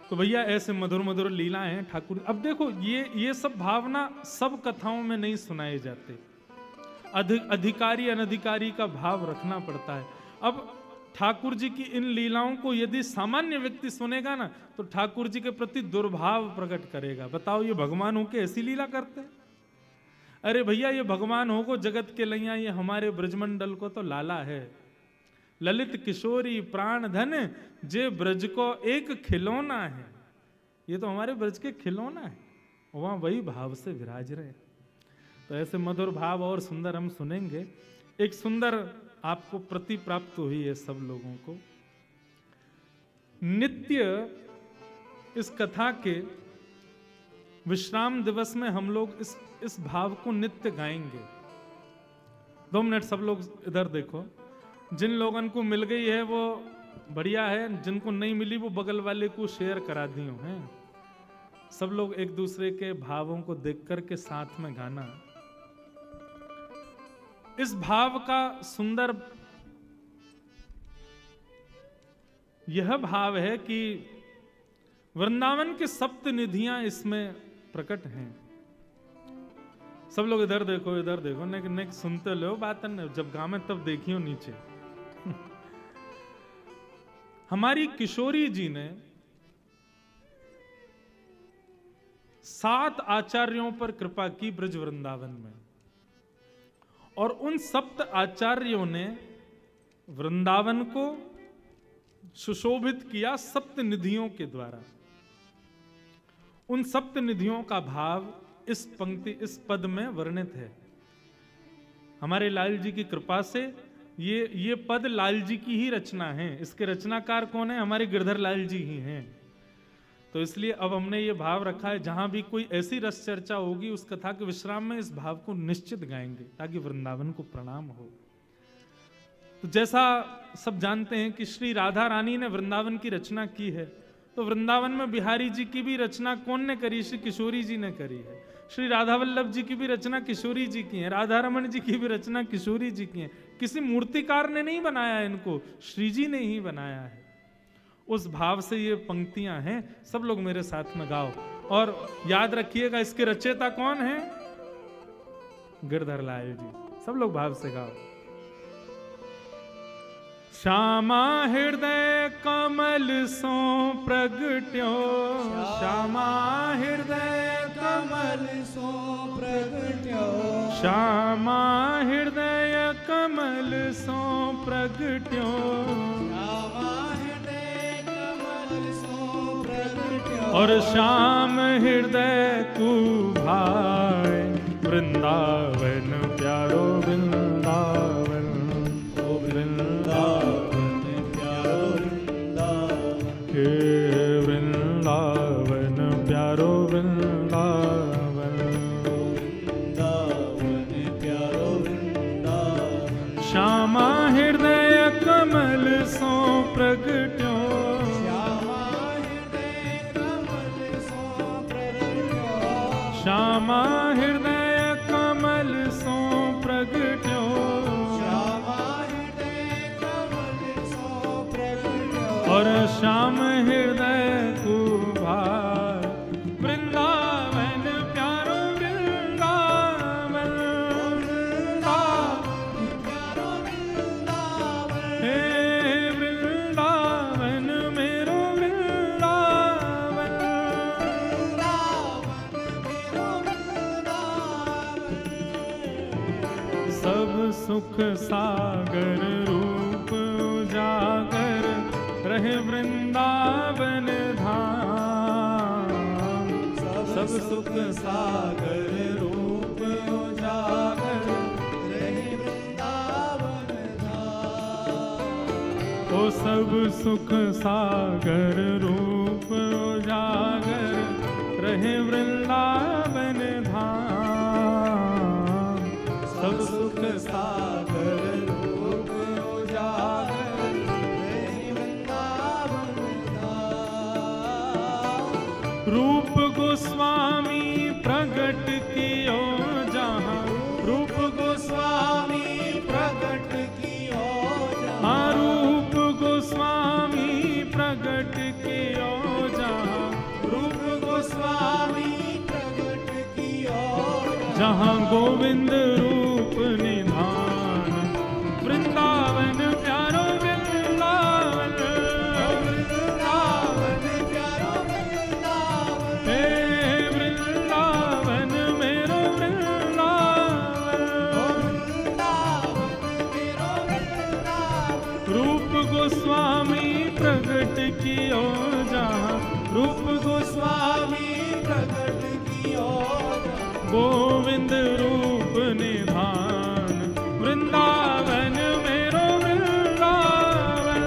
तो भैया ऐसे मधुर मधुर लीलाएं हैं ठाकुर। अब देखो ये सब भावना सब कथाओं में नहीं सुनाए जाते, अधिकारी अनधिकारी का भाव रखना पड़ता है। अब ठाकुर जी की इन लीलाओं को यदि सामान्य व्यक्ति सुनेगा ना, तो ठाकुर जी के प्रति दुर्भाव प्रकट करेगा। बताओ ये भगवान हो के ऐसी लीला करते? अरे भैया ये भगवान हो को जगत के लैया, ये हमारे ब्रजमंडल को तो लाला है। ललित किशोरी प्राण धन जे ब्रज को एक खिलौना है, ये तो हमारे ब्रज के खिलौना है, वहां वही भाव से विराज रहे। तो ऐसे मधुर भाव और सुंदर हम सुनेंगे। एक सुंदर आपको प्रति प्राप्त हुई है सब लोगों को। नित्य इस कथा के विश्राम दिवस में हम लोग इस भाव को नित्य गाएंगे। 2 मिनट सब लोग इधर देखो। जिन लोगों को मिल गई है वो बढ़िया है, जिनको नहीं मिली वो बगल वाले को शेयर करा दी हैं। सब लोग एक दूसरे के भावों को देख करके साथ में गाना। इस भाव का सुंदर यह भाव है कि वृंदावन के सप्त निधियां इसमें प्रकट हैं। सब लोग इधर देखो नेक सुनते लो बात, जब गावे तब देखियो नीचे। हमारी किशोरी जी ने 7 आचार्यों पर कृपा की ब्रज वृंदावन में, और उन सप्त आचार्यों ने वृंदावन को सुशोभित किया सप्त निधियों के द्वारा। उन सप्त निधियों का भाव इस पंक्ति, इस पद में वर्णित है। हमारे लाल जी की कृपा से ये पद लाल जी की ही रचना है। इसके रचनाकार कौन है? हमारे गिरधर लाल जी ही हैं। तो इसलिए अब हमने ये भाव रखा है, जहां भी कोई ऐसी रस चर्चा होगी उस कथा के विश्राम में इस भाव को निश्चित गाएंगे, ताकि वृंदावन को प्रणाम हो। तो जैसा सब जानते हैं कि श्री राधा रानी ने वृंदावन की रचना की है, तो वृंदावन में बिहारी जी की भी रचना कौन ने करी? श्री किशोरी जी ने करी है। श्री राधा वल्लभ जी की भी रचना किशोरी जी की है। राधा रमन जी की भी रचना किशोरी जी की है। किसी मूर्तिकार ने नहीं बनाया इनको, श्री जी ने ही बनाया है। उस भाव से ये पंक्तियां हैं। सब लोग मेरे साथ में गाओ, और याद रखिएगा इसके रचयिता कौन है? गिरधर लाल जी। सब लोग भाव से गाओ। श्यामा हृदय कमल सो प्रगट्यो, श्यामा हृदय कमल सो प्रगट्यो, श्यामा हृदय कमल सो प्रगट्यो, श्यामा हृदय कमल सो प्रगट्यो, और श्याम हृदय को भाए वृंदावन प्यारो वृंदावन, ओ वृंदावन प्यारो वृंदावन, हे वृंदावन प्यारो वृंदावन, वृंदावन प्यारो वृंदावन, श्यामा हृदय कमल सो प्रगट्यो, श्यामा हृदय कमल सो प्रगट्यो, श्यामा हृदय कमल सो प्रगट्यो, श्यामा हृदय कमल सो प्रगट्यो, और श्याम हृदय को भाए वृंदावन प्यारो वृंदावन, प्यारो वृंदावन, हे वृंदावन मेरो वृंदावन, सब सुख सागर रूप उजागर रहे वृंदावन धाम, सब सुख सागर रूप उजागर रहे वृंदावन धाम, ओ सब सुख सागर रूप उजागर रहे वृंदावन धाम, सब सुख सागर रूप उजागर रहे वृंदावन धाम, रूप गोस्वामी प्रगट कियो जहाँ, रूप गोस्वामी प्रगट कियो जहाँ, हाँ रूप गोस्वामी प्रगट कियो जहाँ, रूप गोस्वामी प्रगट कियो जहाँ गोविंद रूप निधान, वृंदावन प्यारो वृंदावन, वृंदावन प्यारो वृंदावन, हे वृंदावन मेरो वृंदावन, वृंदावन मेरो वृंदावन, रूप गोस्वामी प्रगट कियो जहाँ, रूप गोस्वामी प्रगट कियो जहाँ, गोविंद रूप निधान, वृंदावन मेरो वृंदावन,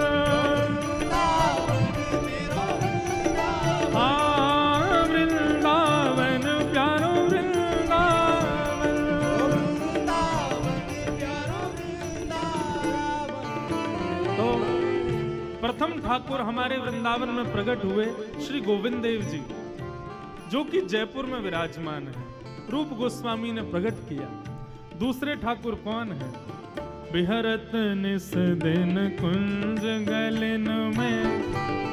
वृंदावन मेरो वृंदावन, हाँ वृंदावन प्यारो वृंदावन। वृंदावन प्यारो वृंदावन। तो प्रथम ठाकुर हमारे वृंदावन में प्रकट हुए श्री गोविंद देव जी, जो कि जयपुर में विराजमान है, रूप गोस्वामी ने प्रकट किया। दूसरे ठाकुर कौन है? बिहरत निस दिन कुंज गलिन में,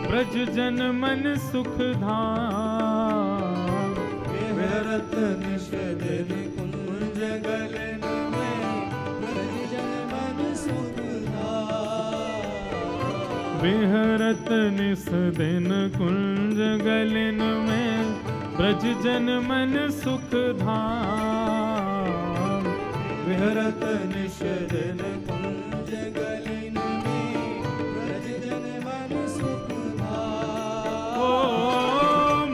ब्रज जन मन सुख धाम। बिहरत निस दिन कुंज गलिन में, ब्रज जन मन सुख धाम। बिहरत निस दिन कुंज गलिन में, ब्रज जन मन सुख धाम। बिहरत निस दिन कुंज गलिन में, ब्रज जन मन सुख धाम। ओ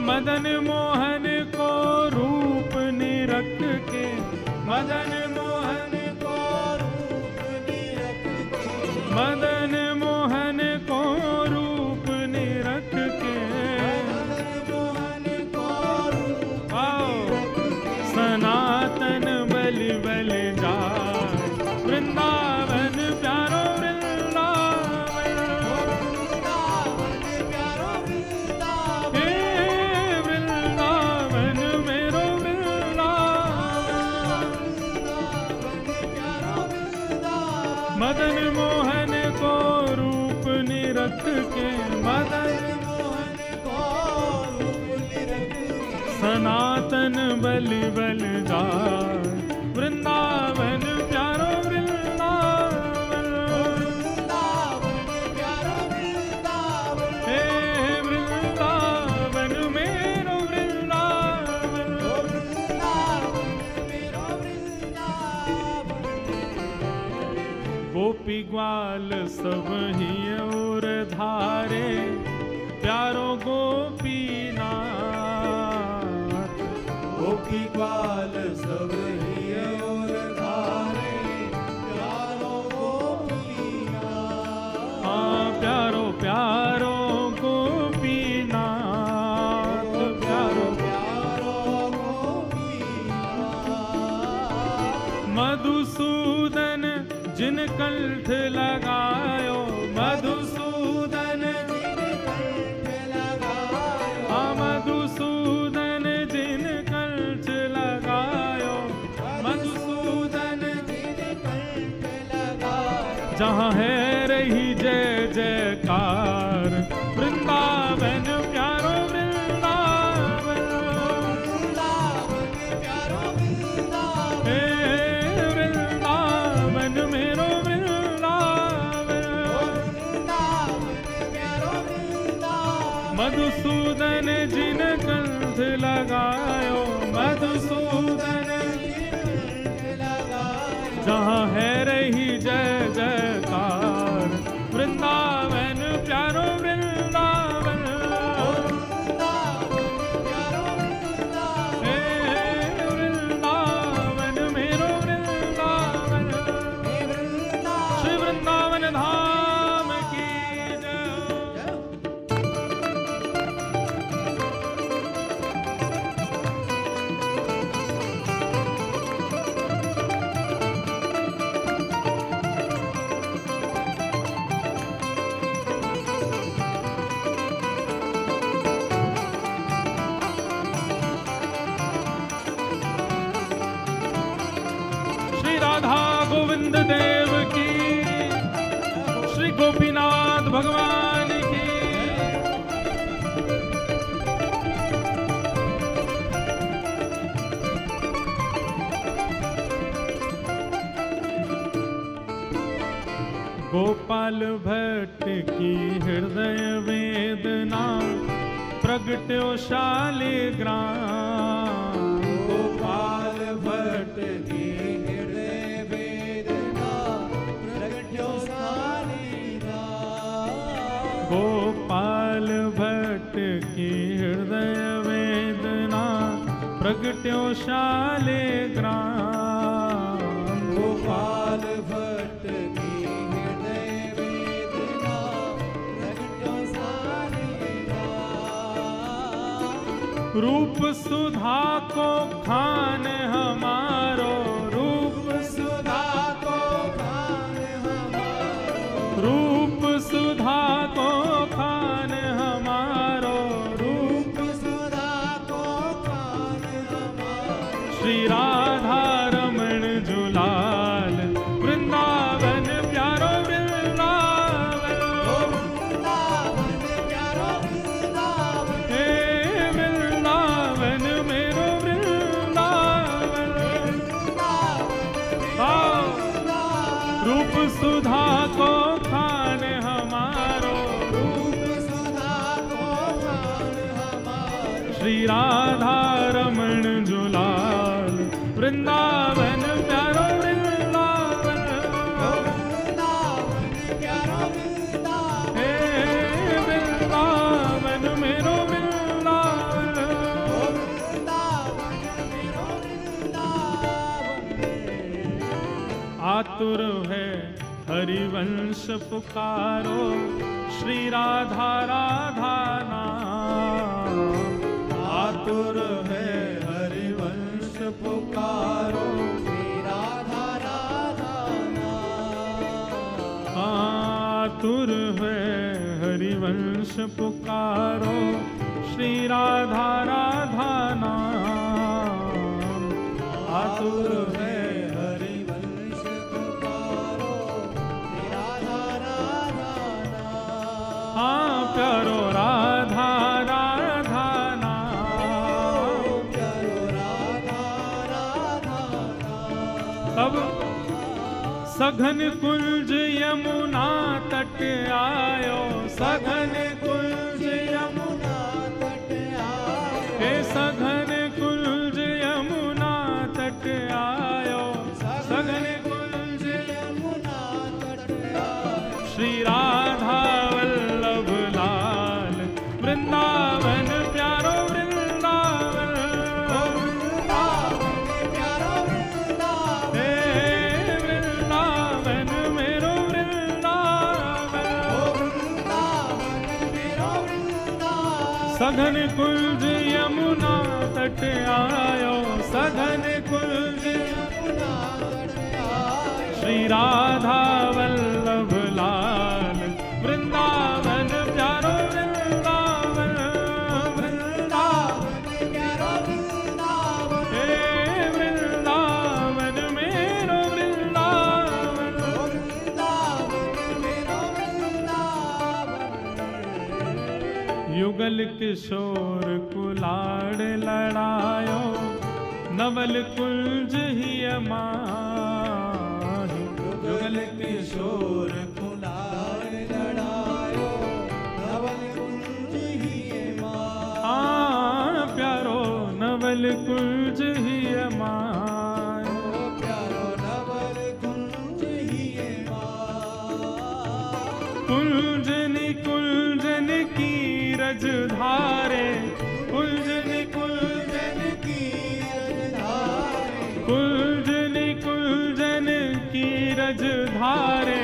मदन मोहन को रूप निरख के, मदन मोहन को रूप निरख के, मदन मोहन को रूप निरख के, मदन मोहन को रूप आओ निरख के, सनातन बलि बलि जाए, वृंदावन प्यारो वृंदावन। वृंदावन प्यारो वृंदावन, हे वृंदावन मेरो वृंदावन। वृंदावन प्यारो वृंदावन। मदन मोहन को रूप निरख के, मदन मोहन को रूप निरख के, सनातन बलि बल जाए, वृंदावन प्यारो वृंदावन। वृंदावन प्यारो वृंदावन, हे वृंदावन मेरो वृंदावन। वृंदावन मेरो वृंदावन। गोपी ग्वाल सब ही और धारे, प्यारो गोपीनाथ। गोपी ग्वाल सब ही और धारे, प्यारो गोपीनाथ। हाँ प्यारो प्यारो गोपीनाथ, प्यारो प्यारो गोपीनाथ। मधुसूदन जिन कंठ लगायो, मधुसूदन जिन कंठ लगायो, हाँ मधुसूदन जिन कंठ लगायो, मधुसूदन जिन कंठ लगायो। जहाँ है रही जय जयकार, वृंदावन प्यारो वृंदावन। वृंदावन प्यारो वृंदावन, हे वृंदावन मेरो वृंदावन। वृंदावन प्यारो वृंदावन। मधुसूदन जिन कंठ लगायो, मधुसूदन जहाँ है रही जय जयकार, वृंदावन प्यारो वृंदावन। हे वृंदावन मेरो वृंदावन। श्री वृंदावन धाम की जय हो। श्री राधा गोविंद देव की, श्री गोपीनाथ भगवान की। गोपाल भट्ट की हृदय वेदना, प्रगट्यो शालिग्राम। गोपाल भट्ट की हृदय वेदना, प्रगट्यो शालिग्राम। गोपाल भट्ट की हृदय वेदना, प्रगट्यो शालिग्राम। गोपाल भट्ट की हृदय वेदना, प्रगट्यो शालिग्राम। रूप सुधा को खान हमारो, रूप सुधा को खान हमारो, रूप सुधा को खान हमारो, रूप सुधा को रूप सुधा को खान हमारो, रूप सुधा को खान हमारो। श्री राधा रमण जुलाल वृंदावन प्यारो वृंदावन, वृंदावन प्यारो वृंदावन, हे वृंदावन मेरो वृंदावन। वृंदावन मेरो वृंदावन। आतुर है हरिवंश पुकारो, श्री राधा राधा नाम। आतुर है हरिवंश पुकारो, श्री राधा राधा नाम। आतुर है हरिवंश पुकारो, श्री राधा राधा नाम। आतुर है हरिवंश पुकारो, श्री राधा राधा नाम। हाँ प्यारो राधा राधा नाम। प्यारो राधा राधा नाम। तब सघन कुंज यमुना तट आयो, सघन कुंज यमुना तट आयो, हे सघन कुंज यमुना तट आयो, सघन कुंज यमुना तट आयो। श्री राधा वल्लभ लाल वृंदावन प्यारो वृंदावन। वृंदावन प्यारो वृंदावन, हे वृंदावन मेरो वृंदावन। वृंदावन मेरो वृंदावन। सघन कुंज यमुना तट आयो, सघन कुंज यमुना तट आयो। श्री राधा वल्लभ लाल वृंदावन प्यारो वृंदावन। वृंदावन प्यारो वृंदावन, हे वृंदावन मेरो वृंदावन। वृंदावन मेरो वृंदावन। युगल किशोर कुलाड़ लड़ायो, नवल कुंज ही माही। युगल किशोर कुलाल लड़ायो, नवल कुंज ही मायो। प्यारो नवल कुंज ही मायो। प्यारो नवल कुंज ही मायो। कुंजन कुंजन की रजधारे, कुंजन कुंजन की रजधारे, कुंजन कुंजन की रजधारे।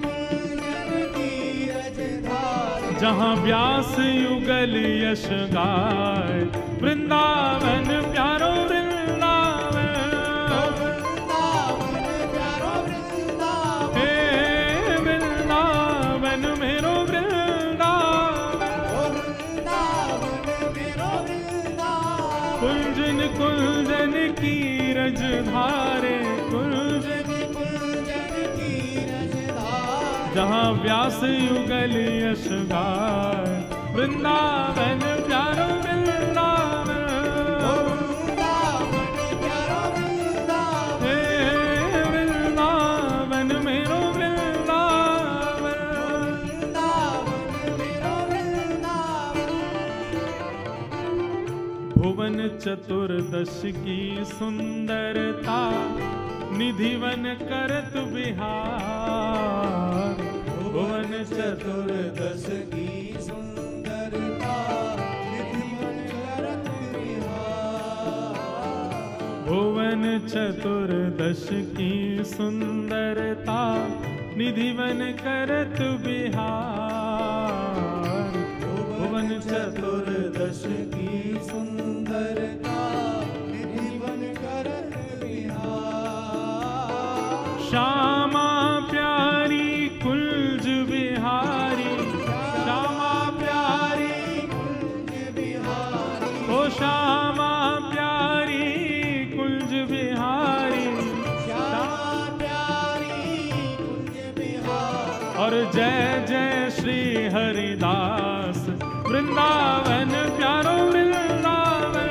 कुंजन की रजधारे। जहाँ व्यास युगल यश गाय, वृंदावन प्यारो वृंदावन। वृंदावन प्यारो वृंदावन, हे वृंदावन मेरो वृंदावन। वृंदावन मेरो वृंदावन। कुंजन कुंजन की रजधारे, कुंजन कुंजन की रजधारे। जहाँ व्यास युगल यश गाय, वृंदावन प्यारो वृंदावन। वृंदावन प्यारो वृंदावन, हे वृंदावन मेरो वृंदावन। वृंदावन मेरो वृंदावन। भुवन चतुर्दश की सुंदरता, निधिवन करत बिहार। भुवन चतुर्दश की सुंदरता, निधिवन करत बिहार। भुवन चतुर्दश की सुंदरता, निधिवन करत बिहार। भुवन चतुर्दश की सुंदरता, निधिवन करत बिहार। श्यामा प्यारी कुंज बिहारी, श्यामा प्यारी कुंज बिहारी, ओ श्यामा प्यारी कुंज बिहारी। श्यामा प्यारी कुंज बिहारी। और जय जय श्री हरिदास वृंदावन प्यारो वृंदावन।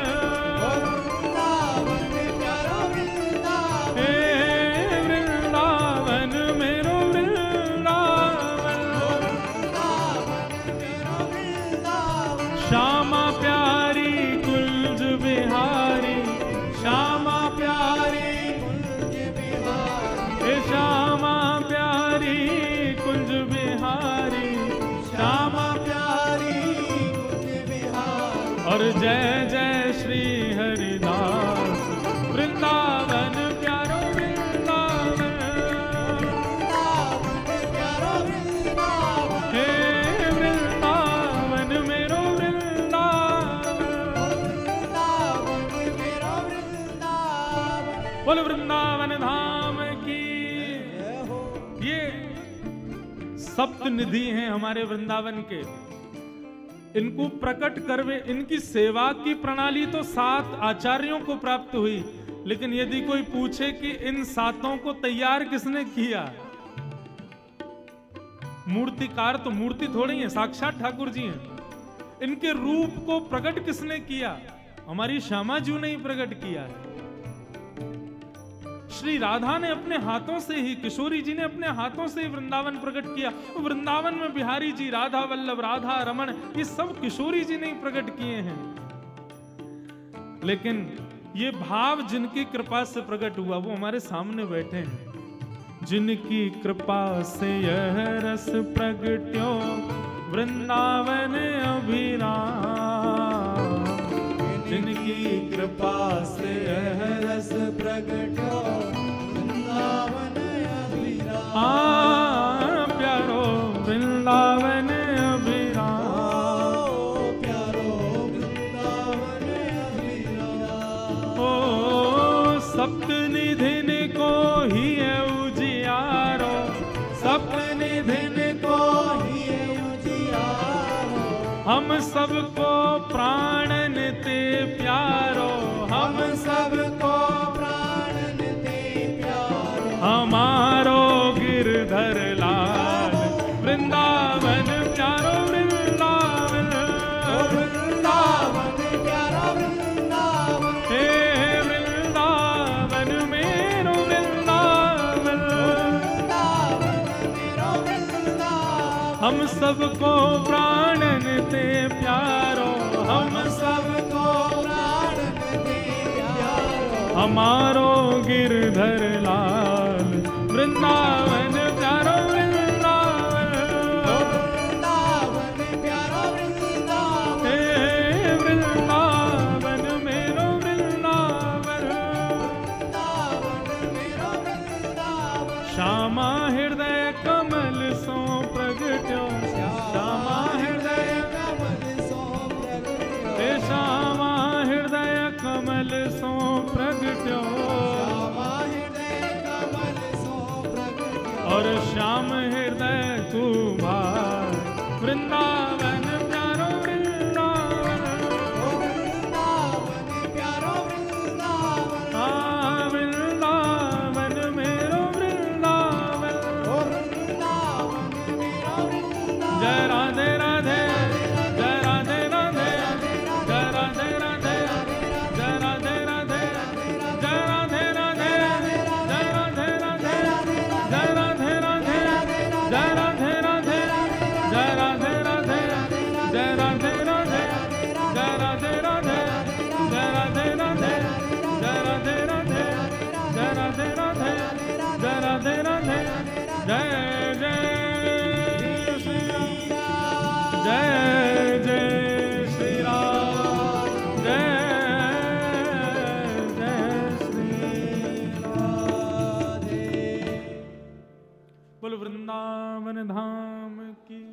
वृंदावन प्यारो वृंदावन, हे वृंदावन जय जय श्री हरिदास वृंदावन प्यारो वृंदावन, हे वृंदावन मेरो वृंदावन, बोल वृंदावन धाम की। ये सप्त निधि हैं हमारे वृंदावन के, इनको प्रकट करवे, इनकी सेवा की प्रणाली तो 7 आचार्यों को प्राप्त हुई, लेकिन यदि कोई पूछे कि इन 7 को तैयार किसने किया, मूर्तिकार तो मूर्ति थोड़ी है, साक्षात ठाकुर जी हैं। इनके रूप को प्रकट किसने किया? हमारी श्यामा जी ने ही प्रकट किया है। श्री राधा ने अपने हाथों से ही, किशोरी जी ने अपने हाथों से ही वृंदावन प्रकट किया। वृंदावन में बिहारी जी, राधा वल्लभ, राधा रमण, ये सब किशोरी जी ने ही प्रकट किए हैं। लेकिन ये भाव जिनकी कृपा से प्रकट हुआ वो हमारे सामने बैठे हैं। जिनकी कृपा से यह रस प्रगट्यो वृंदावन अभिराम, जिनकी कृपा से यह रस प्रगट्यो वृंदावन अभिराम, प्यारो वृंदावन अभिराम, प्यारो वृंदावन अभिराम। ओ सप्त निधिन को ही है उजियारो, सप्त निधिन को ही है उजियारो, हम सबको प्राणन ते प्यारो, हम सबको प्राणन ते प्यारो, हमारो गिरधर लाल वृंदावन प्यारो वृंदावन, वृंदावन प्यारो वृंदावन, हे वृंदावन मेरो वृंदावन, वृंदावन मेरो वृंदावन, हम सबको प्राणन ते प्यारो, हम सबको प्राणन ते प्यारो, हमारो गिरधर लाल वृंदावन प्यारो वृंदावन, वृंदावन प्यारो वृंदावन, हे वृंदावन मेरो वृंदावन, वृंदावन मेरो वृंदावन। श्यामा हृदय कमल सो प्रगट्यो, श्यामा हृदय कमल सो प्रगट्यो, हे श्यामा हृदय कमल सो प्रगट्यो, श्यामा हृदय कमल सो प्रगट्यो, और श्याम हृदय तू भार वृंदावन प्यारो वृंदावन, वृंदावन प्यारो वृंदावन, वृंदावन मेरो वृंदावन, वृंदावन मेरो वृंदावन। जय राधे राधे, जय राधे राधे, जय राधे राधे, जय राधे राधे, जय राधे राधे, जय राधे राधे, जय राधे राधे, जय राधे राधे, जय राधे राधे, जय राधे राधे, जय राधे राधे, जय राधे राधे, जय राधे राधे, जय राधे राधे, जय राधे राधे, जय जय श्री राम, जय जय श्री राम, जय जय श्री राधे। बोल वृंदावन धाम की,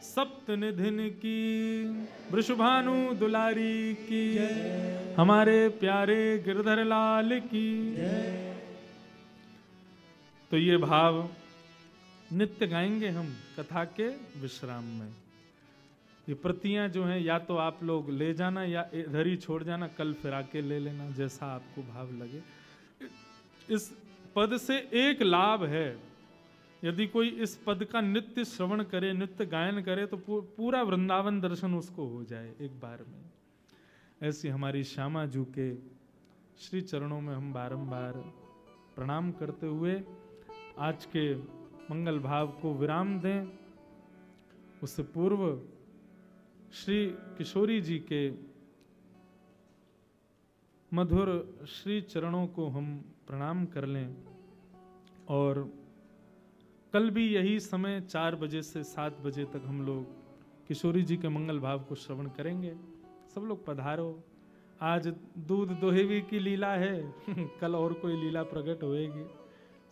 सप्त निधिन की, वृषभानु दुलारी की, हमारे प्यारे गिरधर लाल की। तो ये भाव नित्य गाएंगे हम कथा के विश्राम में। ये प्रतियां जो हैं या तो आप लोग ले जाना या इधर ही छोड़ जाना, कल फिर आके ले लेना, जैसा आपको भाव लगे। इस पद से एक लाभ है, यदि कोई इस पद का नित्य श्रवण करे, नित्य गायन करे, तो पूरा वृंदावन दर्शन उसको हो जाए एक बार में। ऐसी हमारी श्यामा जू के श्री चरणों में हम बारंबार प्रणाम करते हुए आज के मंगल भाव को विराम दें। उससे पूर्व श्री किशोरी जी के मधुर श्री चरणों को हम प्रणाम कर लें। और कल भी यही समय 4 बजे से 7 बजे तक हम लोग किशोरी जी के मंगल भाव को श्रवण करेंगे। सब लोग पधारो। आज दूध दोहेवी की लीला है, कल और कोई लीला प्रकट होएगी।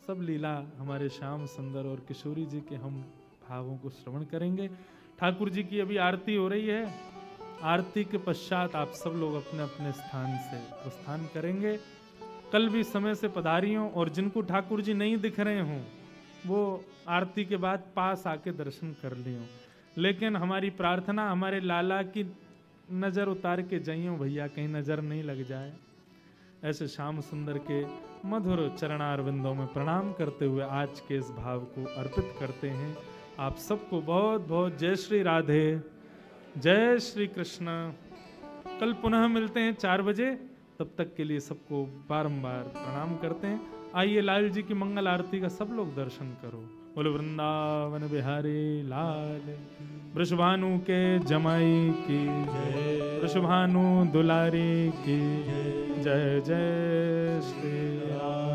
सब लीला हमारे श्याम सुंदर और किशोरी जी के हम भावों को श्रवण करेंगे। ठाकुर जी की अभी आरती हो रही है। आरती के पश्चात आप सब लोग अपने अपने स्थान से प्रस्थान करेंगे। कल भी समय से पधारियों, और जिनको ठाकुर जी नहीं दिख रहे हों वो आरती के बाद पास आके दर्शन कर लियो। लेकिन हमारी प्रार्थना, हमारे लाला की नजर उतार के जाइयो भैया, कहीं नजर नहीं लग जाए। ऐसे श्याम सुंदर के मधुर चरणारविंदों में प्रणाम करते हुए आज के इस भाव को अर्पित करते हैं। आप सबको बहुत बहुत जय श्री राधे, जय श्री कृष्ण। कल पुनः मिलते हैं 4 बजे, तब तक के लिए सबको बारंबार प्रणाम करते हैं। आइए लाल जी की मंगल आरती का सब लोग दर्शन करो। बोलो वृंदावन बिहारी लाल, वृषभानु के जमाई की जय, वृषभानु दुलारी की जय, जय श्री राम।